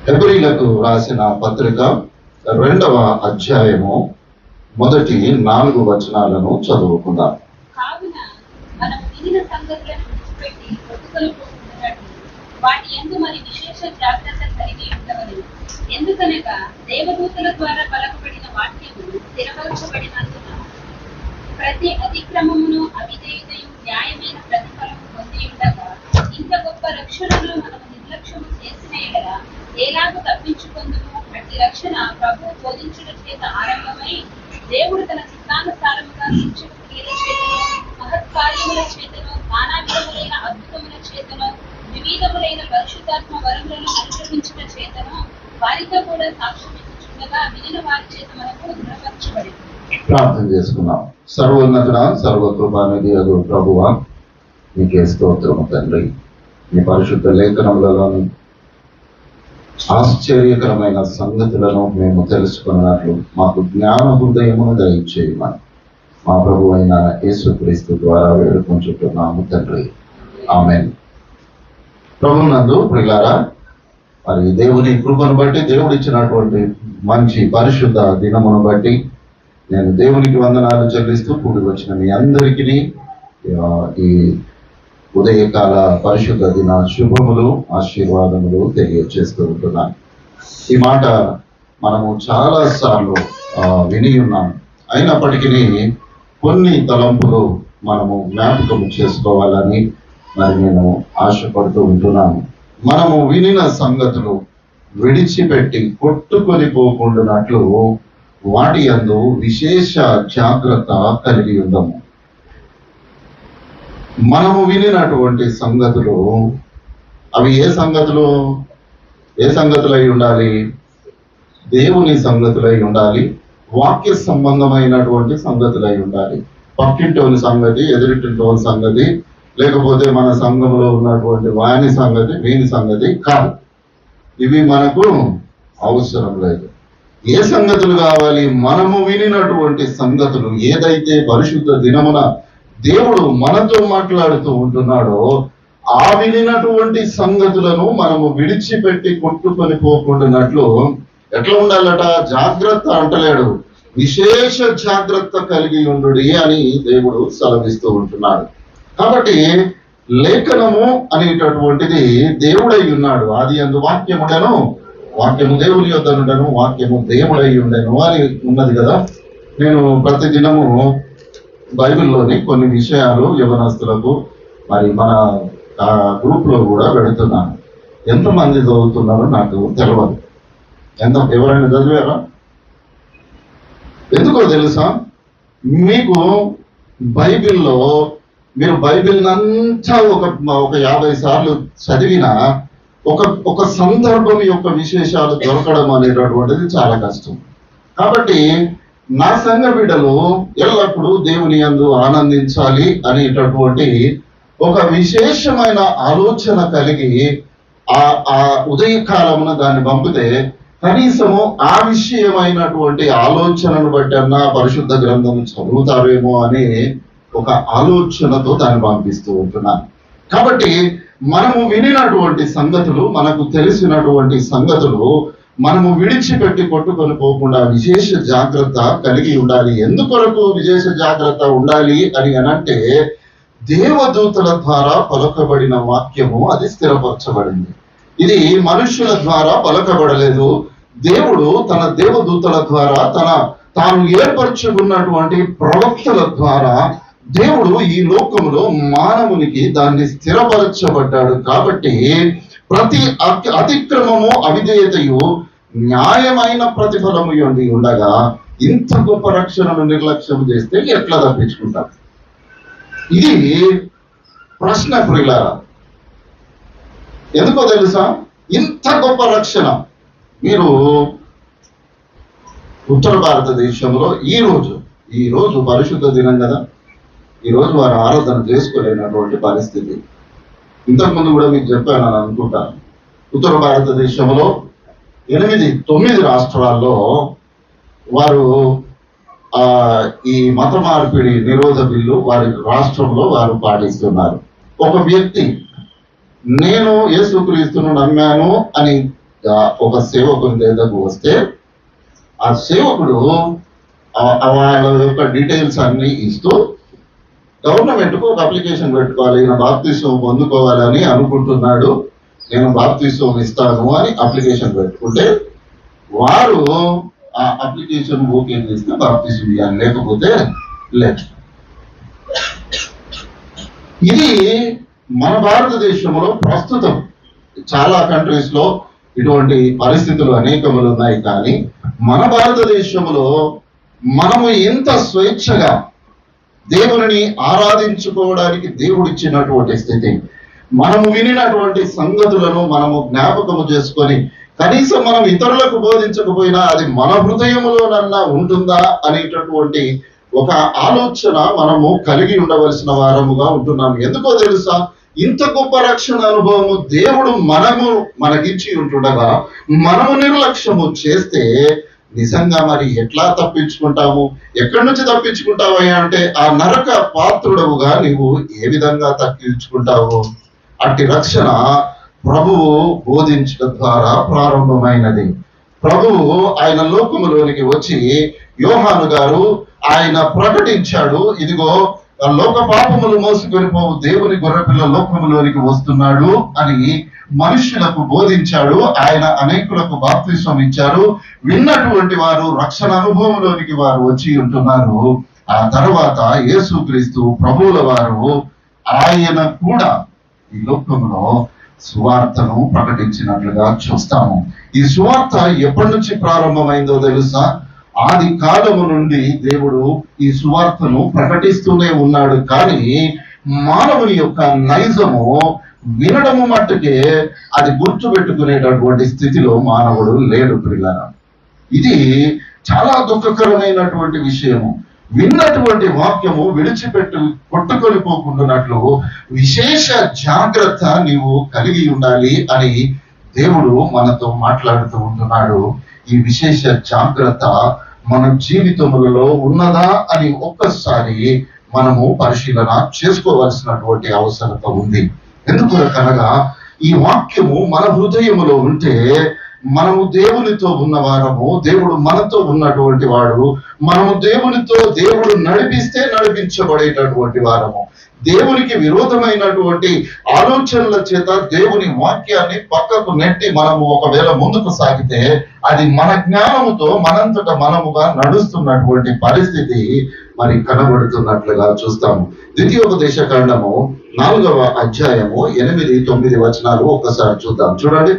హెబ్రీలకు రాసిన పత్రిక 2వ అధ్యాయము మొదటి 4 వచనాలను చదువుకుందాం. కావున మనము వినిన సంగతులను విడిచిపెట్టి కొట్టుకొనిపోకున్నట్టు వాటి యందు మరి విశేష జాగ్రత్త కలిగి ఉండవలెను. ఎందుకనగా దేవదూతల ద్వారా పలకబడిన వాక్యము స్థిరపరచబడినందున ప్రతి అతిక్రమమును అవిధేయతయు న్యాయమైన ప్రతిఫలము పొంది ఉండగా ఇంత గొప్ప రక్షణను మనము నిర్లక్ష్యము చేసిన ఎడల ఎలాగూ తప్పించుకొందుము. అట్టి రక్షణ ప్రభువు బోధించడం చేత ఆరంభమై దేవుడు తన చిత్తానుసారముగా సూచక క్రియల చేతను మహత్కార్యముల చేతను నానా విధములైన అద్భుతముల చేతను వివిధములైన పరిశుద్ధాత్మ వరములను అనుగ్రహించిన చేతను వారితో కూడా సాక్ష్యం ఇచ్చుచుండగా వినిన వారి చేత మనకు దృఢపరచబడింది. ప్రార్థన చేసుకున్నాం. సర్వోన్నతుడ సర్వకృపానిధి అగు ప్రభువా, నీకే స్తోత్రము తండ్రి. నీ పరిశుద్ధ లేఖనములలోని ఆశ్చర్యకరమైన సంగతులను మేము తెలుసుకున్నట్లు మాకు జ్ఞాన హృదయమును దయచేయమని మా ప్రభు అయిన యేసుక్రీస్తు ద్వారా వేడుకుంటున్నాము తండ్రి. ఆమేన్. ప్రభునందు ప్రియులారా, మరి దేవుని కృపను బట్టి, దేవుడు ఇచ్చినటువంటి మంచి పరిశుద్ధ దినమును బట్టి నేను దేవునికి వందనాలు చెల్లిస్తూ కూడి వచ్చిన మీ అందరికీ ఈ ఉదయకాల పరిశుద్ధ దిన శుభములు ఆశీర్వాదములు తెలియజేస్తూ ఉంటున్నాను. ఈ మాట మనము చాలా సార్లు విని ఉన్నాం. అయినప్పటికీ కొన్ని తలంపులు మనము జ్ఞాపకం చేసుకోవాలని మరి నేను ఆశపడుతూ ఉంటున్నాను. మనము వినిన సంగతులు విడిచిపెట్టి కొట్టుకొని పోకుండానట్లు వాటి యందు విశేష జాగ్రత్త కలిగి ఉందాము. మనము వినినటువంటి సంగతులు అవి ఏ సంగతులై ఉండాలి? దేవుని సంగతులై ఉండాలి, వాక్య సంబంధమైనటువంటి సంగతులై ఉండాలి. పక్కింటోని సంగతి, ఎదురింటోని సంగతి, లేకపోతే మన సంఘంలో ఉన్నటువంటి వాని సంగతి, వీని సంగతి కాదు. ఇవి మనకు అవసరం లేదు. ఏ సంగతులు కావాలి? మనము వినినటువంటి సంగతులు, ఏదైతే పరిశుద్ధ దినమున దేవుడు మనతో మాట్లాడుతూ ఉంటున్నాడో ఆ వినినటువంటి సంగతులను మనము విడిచిపెట్టి కొట్టుకొని పోకుండానట్లు ఎట్లా ఉండాలట? జాగ్రత్త అంటలేడు, విశేష జాగ్రత్త కలిగి ఉండు అని దేవుడు సెలవిస్తూ ఉంటున్నాడు. కాబట్టి లేఖనము అనేటటువంటిది దేవుడై ఉన్నాడు. ఆది యందు వాక్యముడను, వాక్యము దేవుని యొద్ద నుండెను, వాక్యము దేవుడై ఉండెను అని ఉన్నది కదా. నేను ప్రతిదినము బైబిల్లోని కొన్ని విషయాలు యవనస్తులకు మరి మన గ్రూప్ లో కూడా పెడుతున్నాను. ఎంతమంది చదువుతున్నారో నాకు తెలియదు. ఎవరైనా చదివారా? ఎందుకో తెలుసా? మీకు బైబిల్లో మీరు బైబిల్ అంతా ఒక 50 సార్లు చదివినా ఒక సందర్భం యొక్క విశేషాలు దొరకడం అనేటటువంటిది చాలా కష్టం. కాబట్టి నా సంఘ బిడ్డలు ఎల్లప్పుడూ దేవుని యందు ఆనందించాలి అనేటటువంటి ఒక విశేషమైన ఆలోచన కలిగి ఆ ఉదయకాలమున దాన్ని పంపితే కనీసము ఆ విషయమైనటువంటి ఆలోచనను బట్టి అన్న పరిశుద్ధ గ్రంథం చదువుతారేమో అని ఒక ఆలోచనతో దాన్ని పంపిస్తూ ఉంటున్నాను. కాబట్టి మనము వినినటువంటి సంగతులు, మనకు తెలిసినటువంటి సంగతులు మనము విడిచిపెట్టి కొట్టుకొని పోకుండా విశేష జాగ్రత్త కలిగి ఉండాలి. ఎందుకొరకు విశేష జాగ్రత్త ఉండాలి అని అనంటే, దేవదూతల ద్వారా పలకబడిన వాక్యము అది స్థిరపరచబడింది. ఇది మనుషుల ద్వారా పలకబడలేదు. దేవుడు తన దేవదూతల ద్వారా తాను ఏర్పరచుకున్నటువంటి ప్రవక్తల ద్వారా దేవుడు ఈ లోకములో మానవునికి దాన్ని స్థిరపరచబడ్డాడు. కాబట్టి ప్రతి అతిక్రమము అవిధేయతయు న్యాయమైన ప్రతిఫలము ఉండగా ఇంత గొప్ప రక్షణను నిర్లక్ష్యం చేస్తే ఎట్లా తప్పించుకుంటారు? ఇది ప్రశ్న ప్రియులారా. ఎందుకో తెలుసా? ఇంత గొప్ప రక్షణ మీరు ఉత్తర భారతదేశంలో ఈ రోజు పరిశుద్ధ దినం కదా, ఈ రోజు వారు ఆరాధన చేసుకోలేనటువంటి పరిస్థితి. ఇంతకుముందు కూడా మీకు చెప్పాను అని అనుకుంటాను. ఉత్తర భారతదేశంలో 9 రాష్ట్రాల్లో వారు ఈ మత మార్పిడి నిరోధ బిల్లు వారి రాష్ట్రంలో వారు పాటిస్తున్నారు. ఒక వ్యక్తి నేను యేసుక్రీస్తును నమ్మాను అని ఒక సేవకుని దగ్గరకు వస్తే ఆ సేవకుడు వాళ్ళ యొక్క డీటెయిల్స్ అన్ని ఇస్తూ గవర్నమెంట్కు ఒక అప్లికేషన్ పెట్టుకోవాలి, ఈయన బాప్తిస్వం పొందుకోవాలని అనుకుంటున్నాడు, నేను బాప్తిస్వం ఇస్తాను అని అప్లికేషన్ పెట్టుకుంటే వారు ఆ అప్లికేషన్ ఓకే చేస్తే బాప్తిస్వం ఇవ్వాలి, లేకపోతే లేదు. ఇది మన భారతదేశంలో ప్రస్తుతం చాలా కంట్రీస్ లో ఇటువంటి పరిస్థితులు అనేకములు ఉన్నాయి. కానీ మన భారతదేశంలో మనము ఇంత స్వేచ్ఛగా దేవుని ఆరాధించుకోవడానికి దేవుడిచ్చినటువంటి స్థితి, మనము వినినటువంటి సంగతులను మనము జ్ఞాపకము చేసుకొని కనీసం మనం ఇతరులకు బోధించకపోయినా అది మన హృదయంలోనన్నా ఉంటుందా అనేటటువంటి ఒక ఆలోచన మనము కలిగి ఉండవలసిన వారముగా ఉంటున్నాము. ఎందుకో తెలుసా, ఇంత గొప్ప రక్షణ అనుభవము దేవుడు మనకిచ్చి ఉంటుండగా మనము నిర్లక్ష్యము చేస్తే నిజంగా మరి ఎట్లా తప్పించుకుంటాము? ఎక్కడి నుంచి తప్పించుకుంటావయ్యా అంటే ఆ నరక పాత్రుడవుగా నీవు ఏ విధంగా తప్పించుకుంటావు? అట్టి రక్షణ ప్రభువు బోధించడం ద్వారా ప్రారంభమైనది. ప్రభువు ఆయన లోకములోనికి వచ్చి యోహాను గారు ఆయన ప్రకటించాడు, ఇదిగో లోక పాపములు మోసుకొని పోవు దేవుని గొర్రెపిల్ల లోకములోనికి వస్తున్నాడు అని మనుష్యులకు బోధించాడు. ఆయన అనేకులకు బాప్తిస్వం ఇచ్చారు. విన్నటువంటి వారు రక్షణ అనుభవంలోనికి వారు వచ్చి ఉంటున్నారు. ఆ తర్వాత యేసుక్రీస్తు ప్రభువుల వారు ఆయన కూడా ఈ లోకంలో సువార్తను ప్రకటించినట్లుగా చూస్తాము. ఈ సువార్త ఎప్పటి నుంచి ప్రారంభమైందో తెలుసా? ఆది కాలము నుండి దేవుడు ఈ సువార్తను ప్రకటిస్తూనే ఉన్నాడు. కానీ మానవుని యొక్క నైజము వినడము మట్టుకే అది గుర్తుపెట్టుకునేటటువంటి స్థితిలో మానవుడు లేడు ప్రియులారా. ఇది చాలా దుఃఖకరమైనటువంటి విషయము. విన్నటువంటి వాక్యము విడిచిపెట్టు కొట్టుకొని పోకుండానట్లు విశేష జాగ్రత్త నీవు కలిగి ఉండాలి అని దేవుడు మనతో మాట్లాడుతూ ఉంటున్నాడు. ఈ విశేష జాగ్రత్త మన జీవితములలో ఉన్నదా అని ఒక్కసారి మనము పరిశీలన చేసుకోవలసినటువంటి అవసరత ఉంది. ఎందుకు కనుక ఈ వాక్యము మన హృదయములో ఉంటే మనము దేవునితో ఉన్నవారము, దేవుడు మనతో ఉన్నటువంటి వాడు, మనము దేవునితో దేవుడు నడిపిస్తే నడిపించబడేటటువంటి వారము. దేవునికి విరోధమైనటువంటి ఆలోచనల చేత దేవుని వాక్యాన్ని పక్కకు నెట్టి మనము ఒకవేళ ముందుకు సాగితే అది మన జ్ఞానముతో మనంతట మనముగా నడుస్తున్నటువంటి పరిస్థితి మరి కనబడుతున్నట్లుగా చూస్తాము. ద్వితీయోపదేశ కాండము 4వ అధ్యాయము 8-9 వచనాలు ఒక్కసారి చూద్దాం. చూడండి.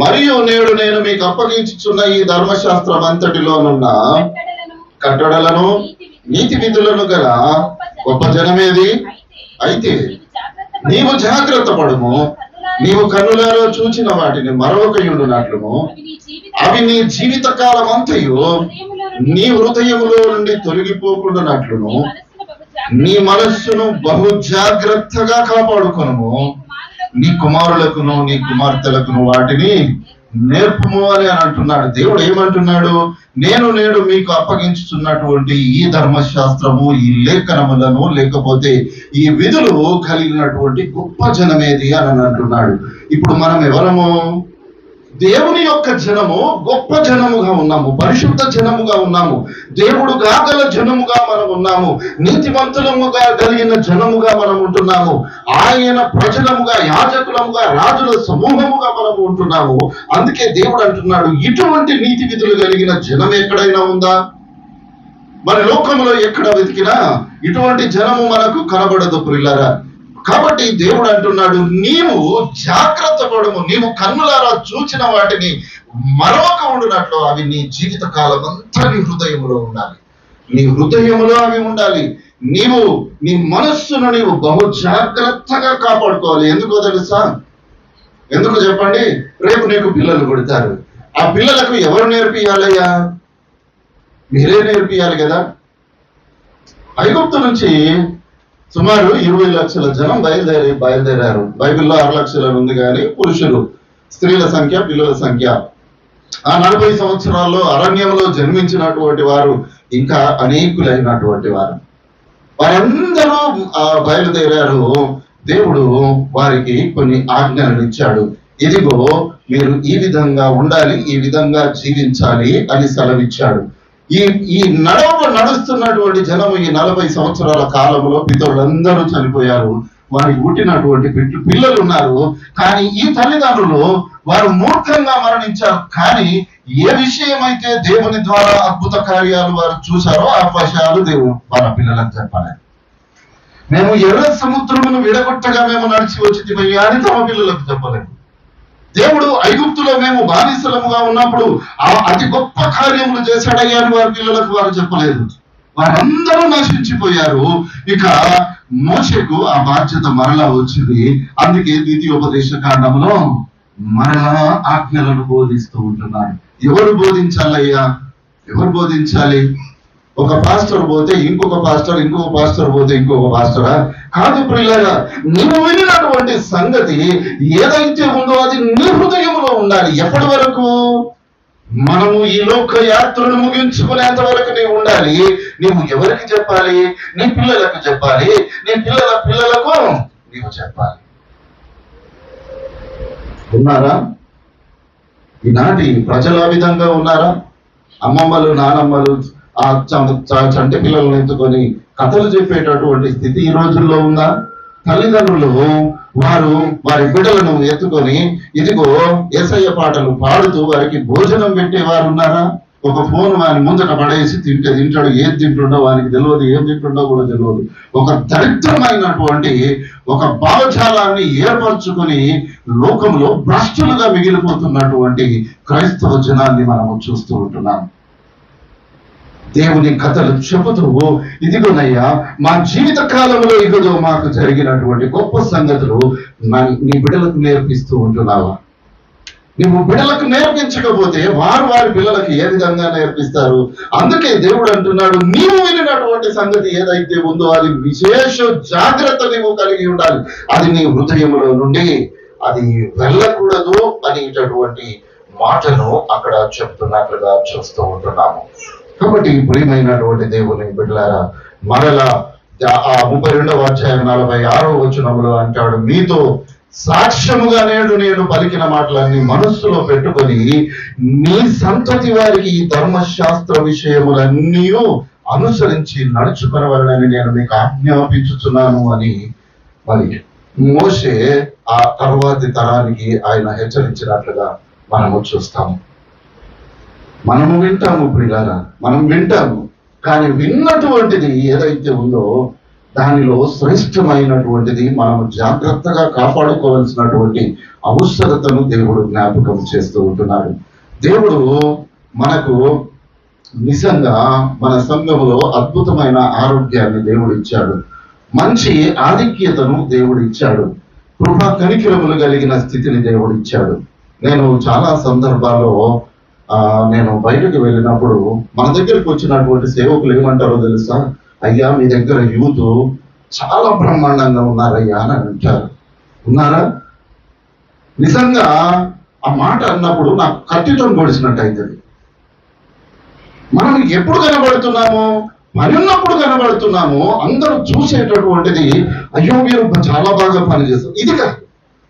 మరియు నేడు నేను మీకు అప్పగించుచున్న ఈ ధర్మశాస్త్రం అంతటిలోనున్న కట్టడలను నీతి విధులను గల గొప్ప జనమేది? అయితే నీవు జాగ్రత్త పడుము, నీవు కన్నులారా చూచిన వాటిని మరొకయుండునట్లును అవి నీ జీవిత కాలం అంతయు నీ హృదయములో నుండి తొలగిపోకుండానట్లును నీ మనస్సును బహు జాగ్రత్తగా కాపాడుకొనుము. నీ కుమారులకును నీ కుమార్తెలకును వాటిని నేర్పుము అని అంటున్నాడు. దేవుడు ఏమంటున్నాడు? నేను నేడు మీకు అప్పగించుతున్నటువంటి ఈ ధర్మశాస్త్రము, ఈ లేఖనములను, లేకపోతే ఈ విధులు కలిగినటువంటి గొప్ప జనమేది అని అంటున్నాడు. ఇప్పుడు మనం ఎవరము? దేవుని యొక్క జనము, గొప్ప జనముగా ఉన్నాము, పరిశుద్ధ జనముగా ఉన్నాము, దేవుడు గాగల జనముగా మనం ఉన్నాము, నీతివంతులముగా కలిగిన జనముగా మనం ఉంటున్నాము, ఆయన ప్రజలముగా, యాజకులముగా, రాజుల సమూహముగా మనము ఉంటున్నాము. అందుకే దేవుడు అంటున్నాడు, ఇటువంటి నీతి విధులు కలిగిన జనం ఎక్కడైనా ఉందా? మరి లోకంలో ఎక్కడ వెతికినా ఇటువంటి జనము మనకు కనబడదు ప్రియులారా. కాబట్టి దేవుడు అంటున్నాడు, నీవు జాగ్రత్త పడము, నీవు కన్నులారా చూచిన వాటిని మరొక ఉండునట్లు అవి నీ జీవిత కాలం అంతా నీ హృదయంలో ఉండాలి. నీ హృదయంలో అవి ఉండాలి. నీవు నీ మనస్సును నీవు బహు జాగ్రత్తగా కాపాడుకోవాలి. ఎందుకో తెలుసా? ఎందుకు చెప్పండి? రేపు నీకు పిల్లలు కొడతారు. ఆ పిల్లలకు ఎవరు నేర్పియాలయ్యా? మీరే నేర్పియాలి కదా. ఐగుప్తు నుంచి సుమారు 20 లక్షల జనం బయలుదేరారు. బైబిల్లో 6 లక్షలు ఉంది కానీ పురుషులు, స్త్రీల సంఖ్య, పిల్లల సంఖ్య. ఆ 40 సంవత్సరాల్లో అరణ్యంలో జన్మించినటువంటి వారు ఇంకా అనేకులైనటువంటి వారు, వారందరూ బయలుదేరారు. దేవుడు వారికి కొన్ని ఆజ్ఞలను ఇచ్చాడు. ఇదిగో మీరు ఈ విధంగా ఉండాలి, ఈ విధంగా జీవించాలి అని సెలవిచ్చాడు. ఈ నడుస్తున్నటువంటి జనము ఈ 40 సంవత్సరాల కాలంలో పితరులందరూ చనిపోయారు. వారికి పుట్టినటువంటి పిల్లలు ఉన్నారు. కానీ ఈ తల్లిదండ్రులు వారు మూర్ఖంగా మరణించారు. కానీ ఏ విషయమైతే దేవుని ద్వారా అద్భుత కార్యాలు వారు చూశారో ఆ విషయాలు దేవుడు వాళ్ళ పిల్లలకు చెప్పాలి. మేము ఎర్ర సముద్రమును విడగొట్టగా మేము నడిచి వచ్చితిమయ్యా అని తమ పిల్లలకు చెప్పలేదు. దేవుడు ఐగుప్తులో మేము బానిసలముగా ఉన్నప్పుడు ఆ అతి గొప్ప కార్యములు చేశాడయ్యా అని వారి పిల్లలకు వారు చెప్పలేదు. వారందరూ నశించిపోయారు. ఇక మోషేకు ఆ బాధ్యత మరలా వచ్చింది. అందుకే ద్వితీయోపదేశ కాండంలో మరలా ఆజ్ఞలను బోధిస్తూ ఉంటున్నాడు. ఎవరు బోధించాలయ్యా? ఎవరు బోధించాలి? ఒక పాస్టర్ పోతే ఇంకొక పాస్టర్, ఇంకొక పాస్టర్ పోతే ఇంకొక పాస్టరా? కాదు ప్రియులారా, నీవు వినినటువంటి సంగతి ఏదైతే ఉందో అది నీ హృదయంలో ఉండాలి. ఎప్పటి వరకు? మనము ఈ లోక యాత్రను ముగించుకునేంత వరకు నీవు ఉండాలి. నీవు ఎవరికి చెప్పాలి? నీ పిల్లలకు చెప్పాలి. నీ పిల్లల పిల్లలకు నీవు చెప్పాలి. ఉన్నారా? ఈనాటి ప్రజలు ఆ విధంగా ఉన్నారా? అమ్మమ్మలు, నానమ్మలు ఆ చంటి పిల్లలను ఎత్తుకొని కథలు చెప్పేటటువంటి స్థితి ఈ రోజుల్లో ఉందా? తల్లిదండ్రులు వారి బిడ్డలను ఎత్తుకొని ఇదిగో యేసయ్య పాటలు పాడుతూ వారికి భోజనం పెట్టేవారు ఉన్నారా? ఒక ఫోన్ వాని ముందట పడేసి తింటాడు. ఏది తింటుండో వానికి తెలియదు, ఏం తింటుండో కూడా తెలియదు. ఒక దరిద్రమైనటువంటి ఒక భావజాలాన్ని ఏర్పరచుకొని లోకంలో భ్రష్టులుగా మిగిలిపోతున్నటువంటి క్రైస్తవ జనాన్ని మనము చూస్తూ ఉంటున్నాం. దేవుని కథలు చెబుతూ ఇదిగోనయ్యా మా జీవిత కాలంలో ఇదిగో మాకు జరిగినటువంటి గొప్ప సంగతులు నీ బిడ్డలకు నేర్పిస్తూ ఉంటున్నావా? నువ్వు బిడ్డలకు నేర్పించకపోతే వారి పిల్లలకు ఏ విధంగా నేర్పిస్తారు? అందుకే దేవుడు అంటున్నాడు, నీవు వినినటువంటి సంగతి ఏదైతే ఉందో అది విశేష జాగ్రత్త నీవు కలిగి ఉండాలి. అది నీ హృదయంలో నుండి అది వెళ్ళకూడదు అనేటటువంటి మాటను అక్కడ చెప్తున్నట్లుగా చూస్తూ ఉంటున్నాము. కాబట్టి ప్రియమైనటువంటి దేవుని బిడ్డలారా, మరలా ఆ 32వ అధ్యాయం 46వ వచనంలో అంటాడు, మీతో సాక్ష్యముగా నేను పలికిన మాటలన్నీ మనస్సులో పెట్టుకొని నీ సంతతి వారికి ఈ ధర్మశాస్త్ర విషయములన్నీ అనుసరించి నడుచుకునవలనని నేను మీకు ఆజ్ఞాపించుచున్నాను అని మరి మోషే ఆ తర్వాతి తరానికి ఆయన హెచ్చరించినట్లుగా మనము చూస్తాము. మనము వింటాము ప్రియులారా, మనం వింటాము. కానీ విన్నటువంటిది ఏదైతే ఉందో దానిలో శ్రేష్టమైనటువంటిది మనము జాగ్రత్తగా కాపాడుకోవాల్సినటువంటి అవసరతను దేవుడు జ్ఞాపకం చేస్తూ ఉంటున్నాడు. దేవుడు మనకు నిజంగా మన సంఘములో అద్భుతమైన ఆరోగ్యాన్ని దేవుడు ఇచ్చాడు. మంచి ఆధిక్యతను దేవుడు ఇచ్చాడు. కృపా కనికరములు కలిగిన స్థితిని దేవుడు ఇచ్చాడు. నేను చాలా సందర్భాల్లో నేను బయటకు వెళ్ళినప్పుడు మన దగ్గరికి వచ్చినటువంటి సేవకులు ఏమంటారో తెలుసా? అయ్యా మీ దగ్గర యూత్ చాలా బ్రహ్మాండంగా ఉన్నారయ్యా అని అంటారు. ఉన్నారా? నిజంగా ఆ మాట అన్నప్పుడు నాకు కత్తితో పొడిచినట్టు అవుతుంది. మనం ఎప్పుడు కనబడుతున్నాము? పని ఉన్నప్పుడు కనబడుతున్నాము. అందరూ చూసేటటువంటిది అయ్యో మీరు చాలా బాగా పనిచేస్తారు. ఇది కాదు.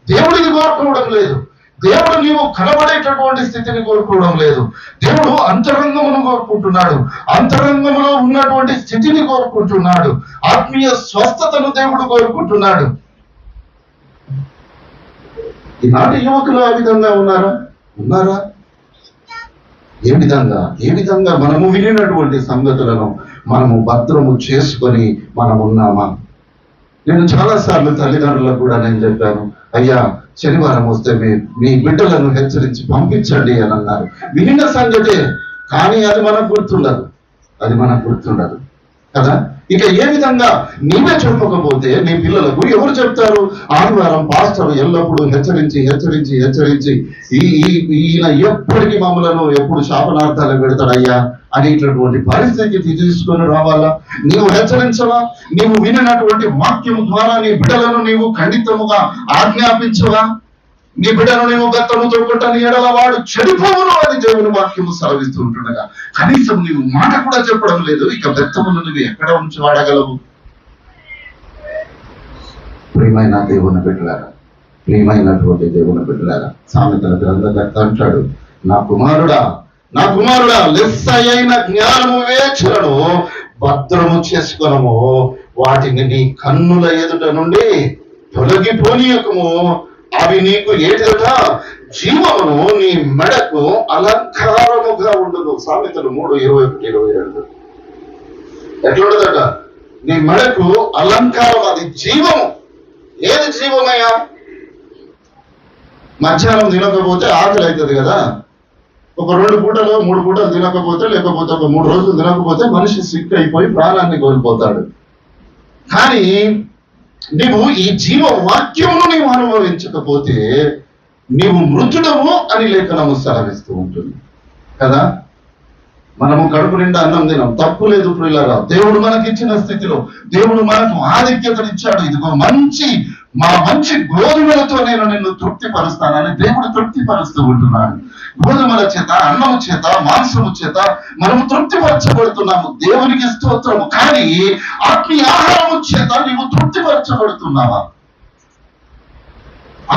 దేవుడిని కోరుకోవడం లేదు. దేవుడు నీవు కనబడేటటువంటి స్థితిని కోరుకోవడం లేదు. దేవుడు అంతరంగమును కోరుకుంటున్నాడు. అంతరంగములో ఉన్నటువంటి స్థితిని కోరుకుంటున్నాడు. ఆత్మీయ స్వస్థతను దేవుడు కోరుకుంటున్నాడు. ఈనాటి యువకులు ఆ విధంగా ఉన్నారా? ఏ విధంగా మనము వినినటువంటి సంగతులను మనము భద్రము చేసుకొని మనం ఉన్నామా? నేను చాలాసార్లు తల్లిదండ్రులకు కూడా నేను చెప్పాను, అయ్యా శనివారం వస్తే మీ బిడ్డలను హెచ్చరించి పంపించండి అని అన్నారు. వినిన సంగతే, కానీ అది మనకు గుర్తుండదు కదా. ఇక ఏ విధంగా నీవే చెప్పకపోతే నీ పిల్లలకు ఎవరు చెప్తారు? ఆదివారం పాస్టర్ ఎల్లప్పుడూ హెచ్చరించి ఈయన ఎప్పటికీ మమ్మలను ఎప్పుడు శాపనార్థాలు పెడతాడయ్యా అనేటటువంటి పరిస్థితికి తీసుకొని రావాలా? నీవు హెచ్చరించవా? నీవు వినినటువంటి వాక్యం ద్వారా నీ బిడ్డలను నీవు ఖండితముగా ఆజ్ఞాపించవా? నీ బిడ్డను నీవు బెత్తముతో కొట్టని ఎడల వాడు చెడిపోవును అని దేవుని వాక్యము సెలవిస్తూ ఉంటుండగా కనీసం నీవు మాట కూడా చెప్పడం లేదు. ఇక బెత్తమును నువ్వు ఎక్కడ ఉంచి వాడగలవు? ప్రియమైన దేవుని బిడ్డలారా, ప్రియమైనటువంటి దేవుని బిడ్డలారా, సామెతల గ్రంథకర్త అంటాడు, నా కుమారుడా లెస్సైన జ్ఞానము వివేచనను భద్రము చేసుకొనము, వాటిని నీ కన్నుల ఎదుట నుండి తొలగిపోనీయకము, అవి నీకు ఏదట జీవమును, నీ మెడకు అలంకారముగా ఉండును. సామెతలు 3:21-22. ఎట్లుండదట? నీ మెడకు అలంకారం, అది జీవము. ఏది జీవమయ్యా? మధ్యాహ్నం తినకపోతే ఆకలి అవుతుంది కదా, ఒక 2 పూటలు 3 పూటలు తినకపోతే, లేకపోతే ఒక 3 రోజులు తినకపోతే మనిషి సిక్ అయిపోయి ప్రాణాన్ని కోల్పోతాడు. కానీ నీవు ఈ జీవ వాక్యమును నీవు అనుభవించకపోతే నీవు మృతుడము అని లేఖనము సెలవిస్తూ ఉంటుంది కదా. మనము కడుపు నిండా అన్నం తినం, తప్పు లేదు ప్రియులారా. దేవుడు మనకిచ్చిన స్థితిలో దేవుడు మనకు ఆధిక్యతనిచ్చాడు. ఇదిగో మంచి గోధుమలతో నేను నిన్ను తృప్తిపరుస్తానని దేవుడు తృప్తిపరుస్తూ ఉంటున్నాడు. గోధుమల చేత, అన్నము చేత, మాంసము చేత మనము తృప్తిపరచబడుతున్నాము. దేవునికి స్తోత్రము. కానీ ఆత్మీయ ఆహారము చేత నీవు తృప్తిపరచబడుతున్నావా?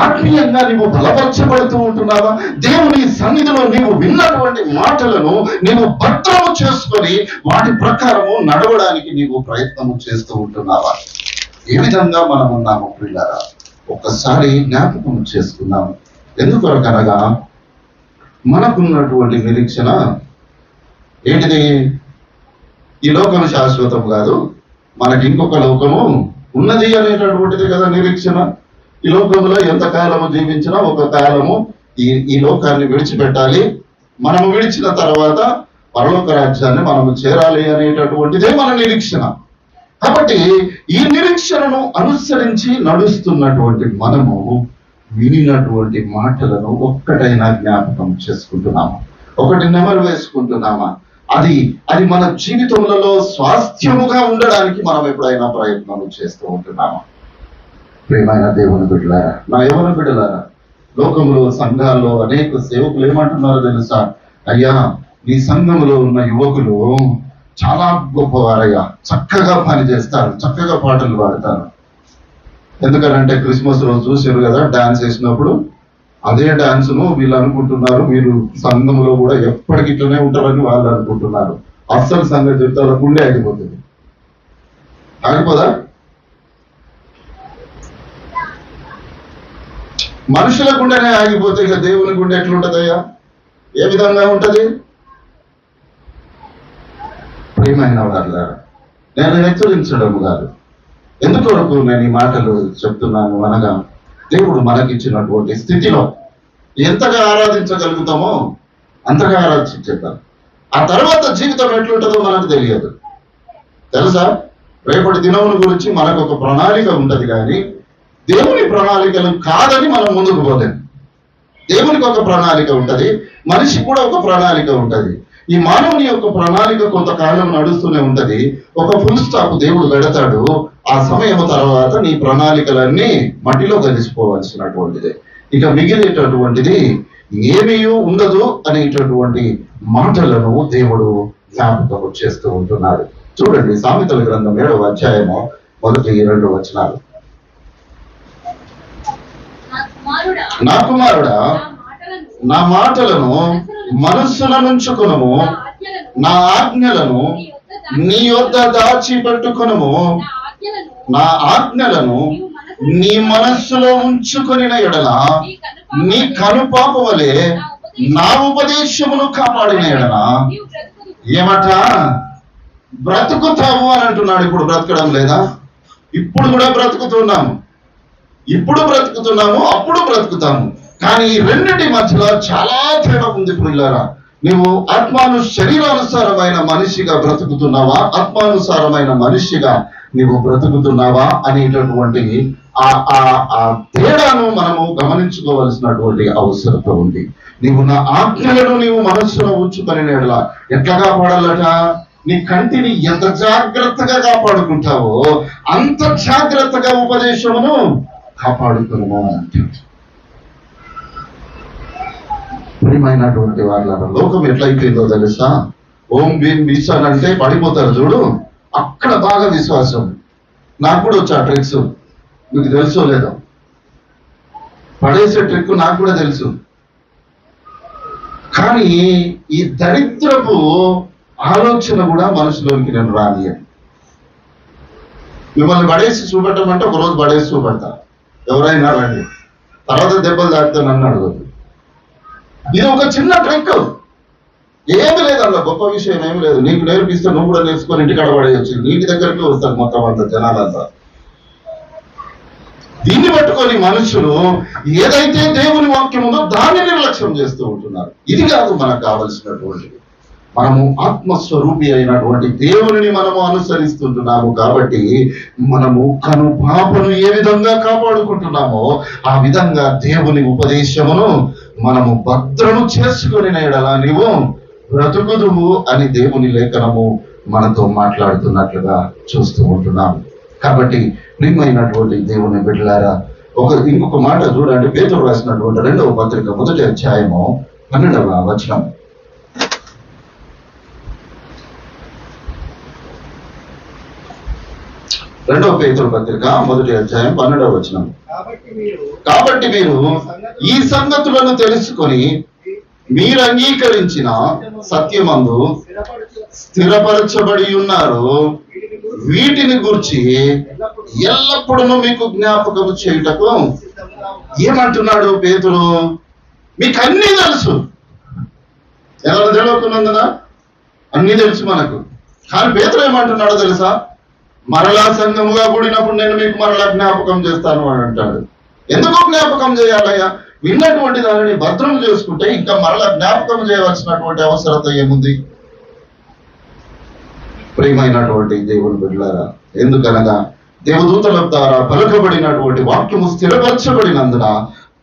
ఆత్మీయంగా నీవు బలపరచబడుతూ ఉంటున్నావా? దేవుని సన్నిధిలో నీవు విన్నటువంటి మాటలను నీవు భద్రము చేసుకొని వాటి ప్రకారము నడవడానికి నీవు ప్రయత్నము చేస్తూ ఉంటున్నావా? ఏ విధంగా మనం ఉన్నాము పిల్లరా? ఒక్కసారి జ్ఞాపకం చేసుకున్నాము. ఎందుకొరకనగా మనకున్నటువంటి నిరీక్షణ ఏంటిది? ఈ లోకము శాశ్వతం కాదు, మనకి ఇంకొక లోకము ఉన్నది అనేటటువంటిది కదా నిరీక్షణ. ఈ లోకంలో ఎంతకాలము జీవించినా ఒక కాలము ఈ లోకాన్ని విడిచిపెట్టాలి. మనము విడిచిన తర్వాత పరలోక రాజ్యాన్ని మనము చేరాలి అనేటటువంటిదే మన నిరీక్షణ. కాబట్టి ఈ నిరీక్షణను అనుసరించి నడుస్తున్నటువంటి మనము వినినటువంటి మాటలను ఒక్కటైనా జ్ఞాపకం చేసుకుంటున్నామా? ఒకటి నెమరు వేసుకుంటున్నామా? అది మన జీవితంలో స్వాస్థ్యముగా ఉండడానికి మనం ఎప్పుడైనా ప్రయత్నం చేస్తూ ఉంటున్నామా? ప్రియమైన దేవుని బిడ్డలారా, నా యవ్వన బిడ్డలారా, లోకంలో సంఘాల్లో అనేక సేవకులు ఏమంటున్నారో తెలుసా? అయ్యా, ఈ సంఘంలో ఉన్న యువకులు చాలా గొప్పవారయ్యా, చక్కగా పని చేస్తారు, చక్కగా పాటలు పాడతారు. ఎందుకనంటే క్రిస్మస్ రోజు చూసారు కదా డాన్స్ వేసినప్పుడు, అదే డాన్స్ ను వీళ్ళు అనుకుంటున్నారు మీరు సంఘంలో కూడా ఎప్పటికి ఇట్లనే ఉంటారని వాళ్ళు అనుకుంటున్నారు. అస్సలు సంఘం చెప్తే వాళ్ళ గుండె ఆగిపోతుంది. ఆగిపోదా? మనుషుల గుండెనే ఆగిపోతే ఇక దేవుని గుండె ఎట్లుంటదయ్యా? ఏ విధంగా ఉంటది? ప్రియమైన వాళ్ళ, నేను హెచ్చరించడం కాదు. ఎందుకొరకు నేను ఈ మాటలు చెప్తున్నాను అనగా, దేవుడు మనకిచ్చినటువంటి స్థితిలో ఎంతగా ఆరాధించగలుగుతామో అంతగా ఆరాధించేద్దాం. ఆ తర్వాత జీవితం ఎట్లుంటుందో మనకు తెలియదు. తెలుసా? రేపటి దినముల గురించి మనకు ఒక ప్రణాళిక ఉంటది, కానీ దేవుని ప్రణాళికలు కాదని మనం ముందుకు పోలేం. దేవునికి ఒక ప్రణాళిక ఉంటది, మనిషికి కూడా ఒక ప్రణాళిక ఉంటది. ఈ మానవుని యొక్క ప్రణాళిక కొంతకాలం నడుస్తూనే ఉంటది. ఒక ఫుల్ స్టాప్ దేవుడు పెడతాడు. ఆ సమయం తర్వాత నీ ప్రణాళికలన్నీ మట్టిలో కలిసిపోవాల్సినటువంటిది. ఇక మిగిలేటటువంటిది ఏమీ ఉండదు అనేటటువంటి మాటలను దేవుడు జ్ఞాపకం చేస్తూ ఉంటున్నాడు. చూడండి, సామెతల గ్రంథం 7వ అధ్యాయము 1-2 వచనాలు. నా కుమారుడా, నా మాటలను మనస్సున నుంచుకొనుము, నా ఆజ్ఞలను నీ యొద్ద దాచిపెట్టుకొనుము, నా ఆజ్ఞలను నీ మనస్సులో ఉంచుకొనిన ఎడల నీ కనుపాప వలె నా ఉపదేశమును కాపాడిన ఎడల ఏమట బ్రతుకుతాము అని అంటున్నాడు. ఇప్పుడు బ్రతకడం లేదా? ఇప్పుడు కూడా బ్రతుకుతున్నాము, అప్పుడు బ్రతుకుతాము. కానీ ఈ రెండింటి మధ్యలో చాలా తేడా ఉంది పిల్లరా. నీవు శరీరానుసారమైన మనిషిగా బ్రతుకుతున్నావా, ఆత్మానుసారమైన మనిషిగా నీవు బ్రతుకుతున్నావా అనేటటువంటి ఆ తేడాను మనము గమనించుకోవలసినటువంటి అవసరత ఉంది. నీవు నా ఆజ్ఞలను నీవు మనస్సులో ఉంచుకొని నేడలా ఎట్లా కాపాడాలట? నీ కంటిని ఎంత జాగ్రత్తగా కాపాడుకుంటావో అంత జాగ్రత్తగా ఉపదేశమును కాపాడుకును అంటాడు. ప్రియమైనటువంటి వాళ్ళ లోకం ఎట్లయిపోయిందో తెలుసా? ఓం భీం బీసాన్ అంటే పడిపోతారు చూడు, అక్కడ బాగా విశ్వాసం. నాకు కూడా వచ్చా ట్రిక్స్, మీకు తెలుసో లేదో? పడేసే ట్రిక్ నాకు కూడా తెలుసు. కానీ ఈ దరిద్రపు ఆలోచన కూడా మనసులోనికి నేను రానియను. మిమ్మల్ని పడేసి చూపెట్టమంటే ఒకరోజు పడేసి చూపెడతా, ఎవరైనా రండి, తర్వాత దెబ్బలు తాకుతాను నన్ను అడగదు. ఇది ఒక చిన్న ట్రిక్, ఏమి లేదు, అందులో గొప్ప విషయం ఏమి లేదు. నీకు నేర్పిస్తే నువ్వు కూడా నేర్చుకొని ఇంటికాడ పడేయచ్చు. నీటి దగ్గరికి వస్తారు మొత్తం అంత జనాలంతా. దీన్ని పట్టుకొని మనుషులు ఏదైతే దేవుని వాక్యం ఉందో దాన్ని నిర్లక్ష్యం చేస్తూ ఉంటున్నారు. ఇది కాదు మనకు కావలసినటువంటిది. మనము ఆత్మస్వరూపి అయినటువంటి దేవుని మనము అనుసరిస్తుంటున్నాము కాబట్టి మనము కనుపాపను ఏ విధంగా కాపాడుకుంటున్నామో ఆ విధంగా దేవుని ఉపదేశమును మనము భద్రము చేసుకుని నేడలా నీవు బ్రతుకుదువు అని దేవుని లేఖనము మనతో మాట్లాడుతున్నట్లుగా చూస్తూ ఉంటున్నాము. కాబట్టి ప్రియమైనటువంటి దేవుని బిడ్డలారా, ఇంకొక మాట చూడండి. పేతురు రాసినటువంటి 2వ పత్రిక 1వ అధ్యాయము 12వ వచనం. రెండవ పేతురు పత్రిక 1వ అధ్యాయం 12వ వచనం. కాబట్టి మీరు ఈ సంగతులను తెలుసుకొని మీరు అంగీకరించిన సత్యమందు స్థిరపరచబడి ఉన్నారు. వీటిని గురించి ఎల్లప్పుడూ మీకు జ్ఞాపకం చేయుటకు ఏమంటున్నాడు పేతురు? మీకు అన్నీ తెలుసు. ఎలా తెలియకున్నందున అన్నీ తెలుసు మనకు. కానీ పేతురు ఏమంటున్నాడో తెలుసా? మరలా సంఘముగా కూడినప్పుడు నేను మీకు మరలా జ్ఞాపకం చేస్తాను అని అంటాడు. ఎందుకు జ్ఞాపకం చేయాలయ్యా? విన్నటువంటి దానిని భద్రం చేసుకుంటే ఇంకా మరలా జ్ఞాపకం చేయవలసినటువంటి అవసరత ఏముంది? ప్రియమైనటువంటి దేవుని బిడ్డలారా, ఎందుకనగా దేవదూతల ద్వారా పలుకబడినటువంటి వాక్యము స్థిరపరచబడినందున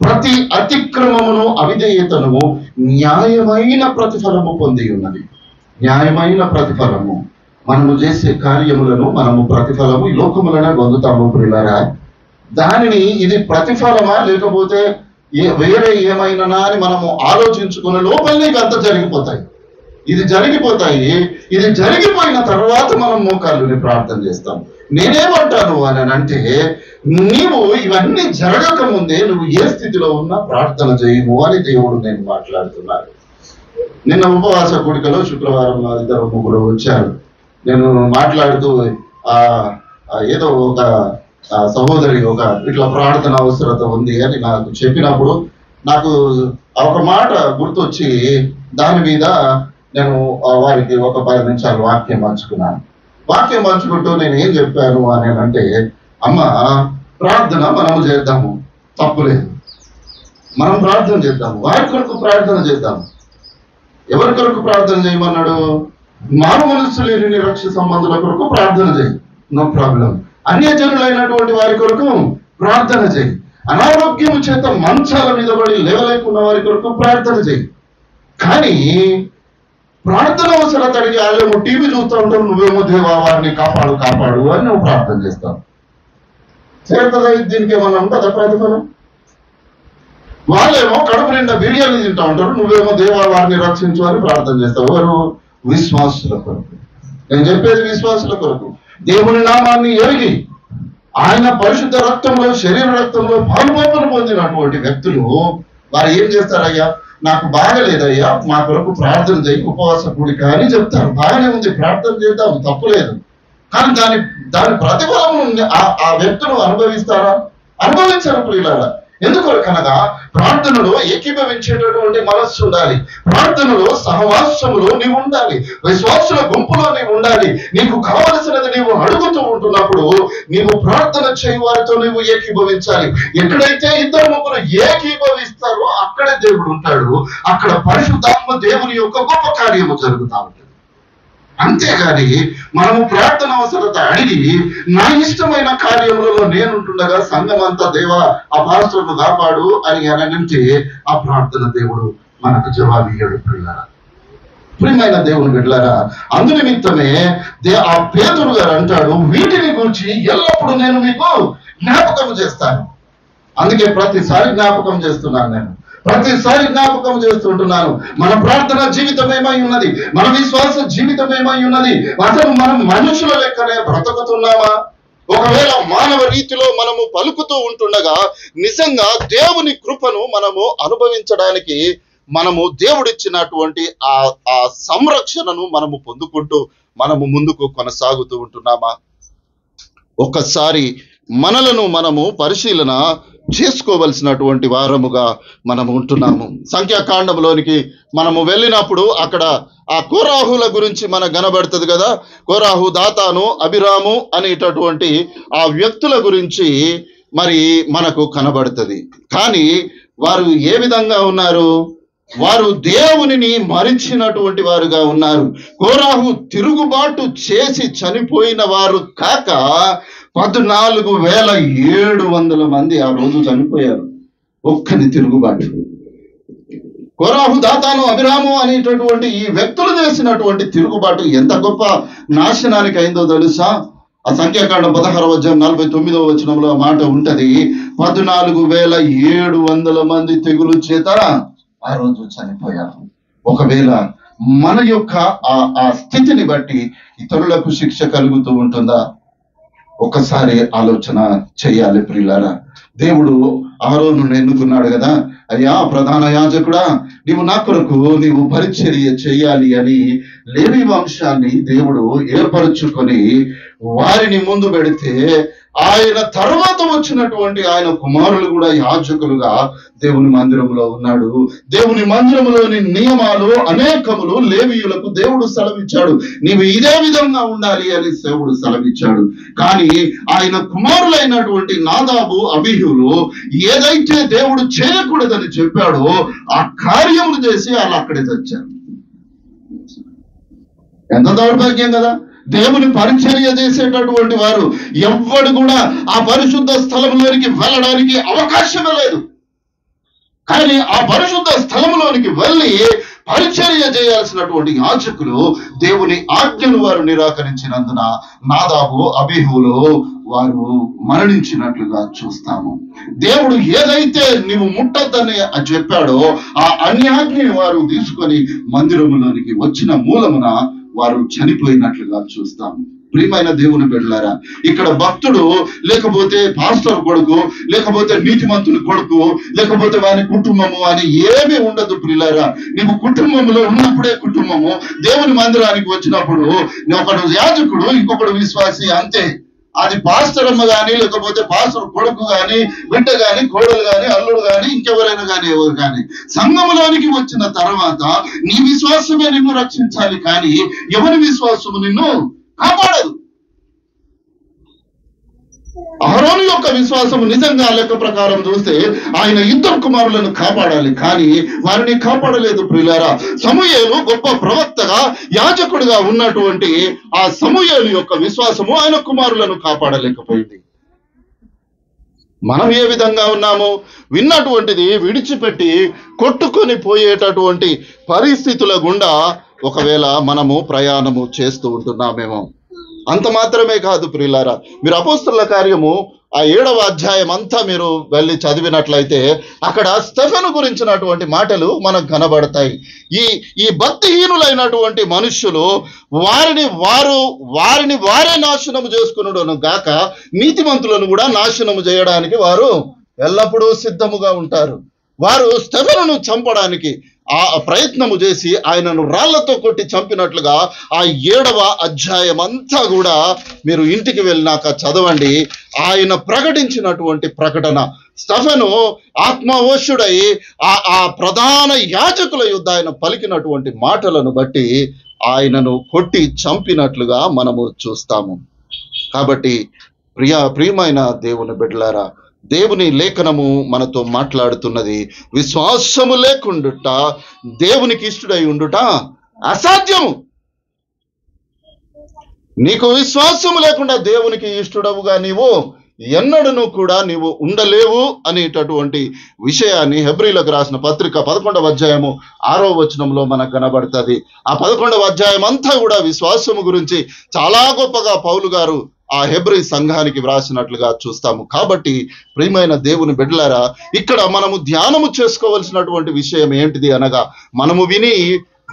ప్రతి అతిక్రమమును అవిధేయతను న్యాయమైన ప్రతిఫలము పొంది ఉన్నది. న్యాయమైన ప్రతిఫలము. మనము చేసే కార్యములను మనము ప్రతిఫలము ఈ లోకములనే పొందుతాము ప్రియులారా. దానిని ఇది ప్రతిఫలమా లేకపోతే వేరే ఏమైనా అని మనము ఆలోచించుకునే లోపలనే అంత జరిగిపోతాయి. ఇది జరిగిపోయిన తర్వాత మనం మోకాళ్ళుని ప్రార్థన చేస్తాం. నేనేమంటాను అని అంటే, నీవు ఇవన్నీ జరగక ముందే నువ్వు ఏ స్థితిలో ఉన్నా ప్రార్థన చేయము అని దేవుడు నేను మాట్లాడుతున్నాను. నిన్న ఉపవాస కూడికలో శుక్రవారం 2-3 వచ్చారు. నేను మాట్లాడుతూ ఏదో ఒక సహోదరి ఇట్లా ప్రార్థన అవసరత ఉంది అని నాకు చెప్పినప్పుడు నాకు ఒక మాట గుర్తొచ్చి దాని మీద నేను వారికి ఒక 10 నిమిషాలు వాక్యం పంచుకున్నాను. వాక్యం పంచుకుంటూ నేను ఏం చెప్పాను అని అంటే, అమ్మ ప్రార్థన మనము చేద్దాము, తప్పులేదు. మనం ప్రార్థన చేద్దాము, వారి కొరకు ప్రార్థన చేద్దాము. ఎవరి కొరకు ప్రార్థన చేయమన్నాడు? మానవ మనస్సు లేని నిరక్ష సంబంధుల కొరకు ప్రార్థన చేయి, నో ప్రాబ్లం. అన్యజనులైనటువంటి వారి కొరకు ప్రార్థన చేయి. అనారోగ్యం చేత మంచాల మీద పడి లేవలేకున్న వారి కొరకు ప్రార్థన చేయి. కానీ ప్రార్థన అవసరం అడిగి వాళ్ళేమో టీవీ చూస్తూ ఉంటారు, నువ్వేమో దేవా వారిని కాపాడు కాపాడు అని నువ్వు ప్రార్థన చేస్తావు. చేరుతుందా? దీనికి ఏమన్నా ఉంటుందా ప్రతిఫలం? వాళ్ళేమో కడుపు నిండా బిర్యానీ తింటా ఉంటారు, నువ్వేమో దేవా వారిని రక్షించు అని ప్రార్థన చేస్తావు. ఎవరు? విశ్వాసుల కొరకు. నేను చెప్పేది విశ్వాసుల కొరకు. దేవుని నామాన్ని ఎరిగి ఆయన పరిశుద్ధ రక్తంలో, శరీర రక్తంలో పాల్పొందులు పొందినటువంటి వ్యక్తులు వారు ఏం చేస్తారయ్యా? నాకు బాగలేదయ్యా, మా కొరకు ప్రార్థన చేయి, ఉపవాస కూడిక అని చెప్తారు. బాగానే ఉంది, ప్రార్థన చేద్దాం, తప్పులేదు. కానీ దాని ప్రతిఫలం ఆ వ్యక్తులు అనుభవిస్తారా? అనుభవించరు ప్రియులారా. ఎందుకొరకనగా ప్రార్థనలో ఏకీభవించేటటువంటి మనస్సు ఉండాలి. ప్రార్థనలో సహవాసములో నీవు ఉండాలి. విశ్వాసుల గుంపులో నీవు ఉండాలి. నీకు కావలసినది నీవు అడుగుతూ ఉంటున్నప్పుడు నీవు ప్రార్థన చేయి వారితో నీవు ఏకీభవించాలి. ఎక్కడైతే 2-3 ఏకీభవిస్తారో అక్కడే దేవుడు ఉంటాడు. అక్కడ పరిశుద్ధాత్మ దేవుని యొక్క గొప్ప కార్యము జరుగుతూ ఉంటుంది. అంతేగాని మనము ప్రార్థన అవసరత అడిగి నా ఇష్టమైన కార్యములలో నేనుంటుండగా సంఘం అంతా దేవా ఆ పాస్టర్ను కాపాడు అని అంటే ఆ ప్రార్థన దేవుడు మనకు జవాబు ఇయ్యడు. ప్రియమైన దేవుని బిడ్డలారా, అందునిమిత్తమే ఆ పేతురు గారు అంటాడు, వీటిని గురించి ఎల్లప్పుడూ నేను మీకు జ్ఞాపకం చేస్తాను. అందుకే ప్రతిసారి జ్ఞాపకం చేస్తున్నాను, నేను ప్రతిసారి జ్ఞాపకం చేస్తుంటున్నాను. మన ప్రార్థన జీవితం ఏమై ఉన్నది, మన విశ్వాస జీవితం ఏమై ఉన్నది, అసలు మనం మనుషుల లెక్కనే బ్రతుకుతున్నామా? ఒకవేళ మానవ రీతిలో మనము పలుకుతూ ఉంటుండగా నిజంగా దేవుని కృపను మనము అనుభవించడానికి మనము దేవుడిచ్చినటువంటి ఆ సంరక్షణను మనము పొందుకుంటూ మనము ముందుకు కొనసాగుతూ ఉంటున్నామా? ఒక్కసారి మనలను మనము పరిశీలన చేసుకోవలసినటువంటి వారముగా మనము ఉంటున్నాము. సంఖ్యాకాండంలోనికి మనము వెళ్ళినప్పుడు అక్కడ ఆ కోరాహుల గురించి మనకు కనబడుతుంది కదా. కోరాహు, దాతాను, అబిరాము అనేటటువంటి ఆ వ్యక్తుల గురించి మరి మనకు కనబడుతుంది. కానీ వారు ఏ విధంగా ఉన్నారు? వారు దేవునిని మరిచినటువంటి వారుగా ఉన్నారు. కోరాహు తిరుగుబాటు చేసి చనిపోయిన వారు కాక 14,700 మంది ఆ రోజు చనిపోయారు. ఒక్కని తిరుగుబాటు. కోరాహు, దాతాను, అబిరాము అనేటటువంటి ఈ వ్యక్తులు చేసినటువంటి తిరుగుబాటు ఎంత గొప్ప నాశనానికి అయిందో తెలుసా? ఆ సంఖ్యాకాండం 16:49 ఆ మాట ఉంటది. 14,700 మంది తెగులు చేత ఆ రోజు చనిపోయారు. ఒకవేళ మన యొక్క ఆ స్థితిని బట్టి ఇతరులకు శిక్ష కలుగుతూ ఉంటుందా? ఒకసారి ఆలోచన చేయాలి ప్రియులారా. దేవుడు అహరోను ఎన్నుకున్నాడు కదా, అయ్యా ప్రధాన యాజకుడా, నీవు నా కొరకు నీవు పరిచర్య చేయాలి అని లేవి వంశాన్ని దేవుడు ఏర్పరచుకొని వారిని ముందు పెడితే ఆయన తర్వాత వచ్చినటువంటి ఆయన కుమారులు కూడా యాజకులుగా దేవుని మందిరంలో ఉన్నాడు. దేవుని మందిరంలోని నియమాలు అనేకములు లేవీయులకు దేవుడు సెలవిచ్చాడు. నీవు ఇదే విధంగా ఉండాలి అని దేవుడు సెలవిచ్చాడు. కానీ ఆయన కుమారులైనటువంటి నాదాబు, అబీహులు ఏదైతే దేవుడు చేయకూడదని చెప్పాడో ఆ కార్యములు చేసి వాళ్ళు అక్కడే తెచ్చారు. ఎంత దౌర్భాగ్యం కదా. దేవుని పరిచర్య చేసేటటువంటి వారు ఎవ్వడు కూడా ఆ పరిశుద్ధ స్థలంలోనికి వెళ్ళడానికి అవకాశమే లేదు. కానీ ఆ పరిశుద్ధ స్థలంలోనికి వెళ్ళి పరిచర్య చేయాల్సినటువంటి యాజకులు దేవుని ఆజ్ఞను వారు నిరాకరించినందున నాదాబు, అబీహులు వారు మరణించినట్లుగా చూస్తాము. దేవుడు ఏదైతే నీవు ముట్టద్దని చెప్పాడో ఆ అన్యాజ్ఞని వారు తీసుకొని మందిరములోనికి వచ్చిన మూలమున వారు చనిపోయినట్లుగా చూస్తాము. ప్రియమైన దేవుని బిడ్డలారా, ఇక్కడ భక్తుడు లేకపోతే పాస్టర్ కొడుకు లేకపోతే నీతిమంతుని కొడుకు లేకపోతే వారి కుటుంబము అని ఏమీ ఉండదు ప్రియులారా. నీవు కుటుంబంలో ఉన్నప్పుడే కుటుంబము, దేవుని మందిరానికి వచ్చినప్పుడు ఒకడు యాజకుడు, ఇంకొకడు విశ్వాసి, అంతే. అది పాస్టర్ అమ్మ కానీ లేకపోతే పాస్టర్ కొడుకు కానీ బిడ్డ కానీ కోడలు కానీ అల్లుడు కానీ ఇంకెవరైనా కానీ ఎవరు కానీ సంఘములోనికి వచ్చిన తర్వాత నీ విశ్వాసమే నిన్ను రక్షించాలి, కానీ ఎవరి విశ్వాసము నిన్ను కాపాడదు. అహరోను యొక్క విశ్వాసము నిజంగా లెక్క ప్రకారం చూస్తే ఆయన 2 కుమారులను కాపాడాలి, కానీ వారిని కాపాడలేదు ప్రియులారా. సమూయేలు గొప్ప ప్రవక్తగా యాజకుడిగా ఉన్నటువంటి ఆ సమూయేలు యొక్క విశ్వాసము ఆయన కుమారులను కాపాడలేకపోయింది. మనం ఏ విధంగా ఉన్నాము? విన్నటువంటిది విడిచిపెట్టి కొట్టుకొని పోయేటటువంటి పరిస్థితుల గుండా ఒకవేళ మనము ప్రయాణము చేస్తూ ఉంటున్నామేమో. అంత మాత్రమే కాదు ప్రియులారా, మీరు అపోస్తలుల కార్యము ఆ 7వ అధ్యాయం అంతా మీరు వెళ్ళి చదివినట్లయితే అక్కడ స్టెఫెను గురించినటువంటి మాటలు మనకు కనబడతాయి. ఈ భక్తిహీనులైనటువంటి మనుష్యులు వారిని వారే నాశనము చేసుకునుడును గాక నీతిమంతులను కూడా నాశనము చేయడానికి వారు ఎల్లప్పుడూ సిద్ధముగా ఉంటారు. వారు స్టెఫెనును చంపడానికి ఆ ప్రయత్నము చేసి ఆయనను రాళ్లతో కొట్టి చంపినట్లుగా ఆ 7వ అధ్యాయం అంతా కూడా మీరు ఇంటికి వెళ్ళినాక చదవండి. ఆయన ప్రకటించినటువంటి ప్రకటన, స్టెఫెను ఆత్మవశుడై ఆ ప్రధాన యాజకుల యుద్ధ ఆయన పలికినటువంటి మాటలను బట్టి ఆయనను కొట్టి చంపినట్లుగా మనము చూస్తాము. కాబట్టి ప్రియమైన దేవుని బిడ్డలారా, దేవుని లేఖనము మనతో మాట్లాడుతున్నది, విశ్వాసము లేకుండుట దేవునికి ఇష్టడై ఉండుట అసాధ్యము. నీకు విశ్వాసము లేకుండా దేవునికి ఇష్టడవుగా నీవు ఎన్నడను కూడా నీవు ఉండలేవు అనేటటువంటి విషయాన్ని హెబ్రీలకు రాసిన పత్రిక 11వ అధ్యాయము 6వ వచనంలో మనకు కనబడుతుంది. ఆ 11వ అధ్యాయం అంతా కూడా విశ్వాసము గురించి చాలా గొప్పగా పౌలు గారు ఆ హెబ్రీ సంఘానికి వ్రాసినట్లుగా చూస్తాము. కాబట్టి ప్రియమైన దేవుని బిడ్డలారా, ఇక్కడ మనము ధ్యానము చేసుకోవలసినటువంటి విషయం ఏంటిది అనగా, మనము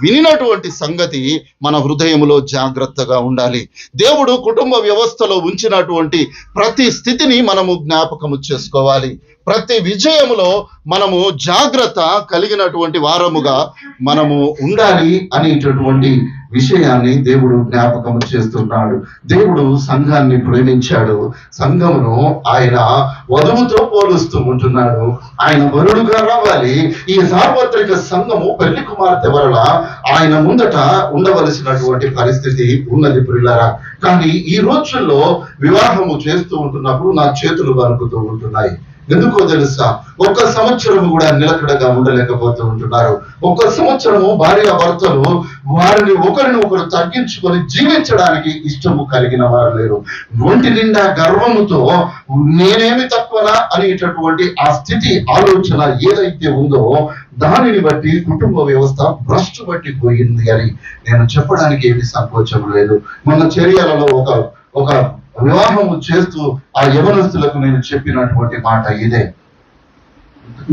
వినినటువంటి సంగతి మన హృదయములో జాగ్రత్తగా ఉండాలి. దేవుడు కుటుంబ వ్యవస్థలో ఉంచినటువంటి ప్రతి స్థితిని మనము జ్ఞాపకము చేసుకోవాలి. ప్రతి విజయములో మనము జాగ్రత్త కలిగినటువంటి వారముగా మనము ఉండాలి అనేటటువంటి విషయాన్ని దేవుడు జ్ఞాపకం చేస్తున్నాడు. దేవుడు సంఘాన్ని ప్రేమించాడు. సంఘమును ఆయన వధువుతో పోలుస్తూ ఉంటున్నాడు. ఆయన వరుడుగా రావాలి. ఈ సార్వత్రిక సంఘము పెళ్లి కుమార్తె వలన ఆయన ముందట ఉండవలసినటువంటి పరిస్థితి ఉన్నది ప్రియులారా. కానీ ఈ రోజుల్లో వివాహము చేస్తూ ఉంటున్నప్పుడు నా చేతులు వణుకుతూ ఉంటున్నాయి. ఎందుకో తెలుసా? 1 సంవత్సరం కూడా నిలకడగా ఉండలేకపోతూ ఉంటున్నారు. 1 సంవత్సరము భార్యాభర్తలు వారిని ఒకరినొకరు తగ్గించుకొని జీవించడానికి ఇష్టము కలిగిన వారు లేరు. ఒంటి నిండా గర్వముతో నేనేమి తక్కువనా అనేటటువంటి ఆ స్థితి ఆలోచన ఏదైతే ఉందో దానిని బట్టి కుటుంబ వ్యవస్థ భ్రష్టు పట్టిపోయింది అని నేను చెప్పడానికి ఏమి సంకోచం లేదు. మన చర్యలలో ఒక వివాహము చేస్తూ ఆ యవనస్తులకు నేను చెప్పినటువంటి మాట ఇదే.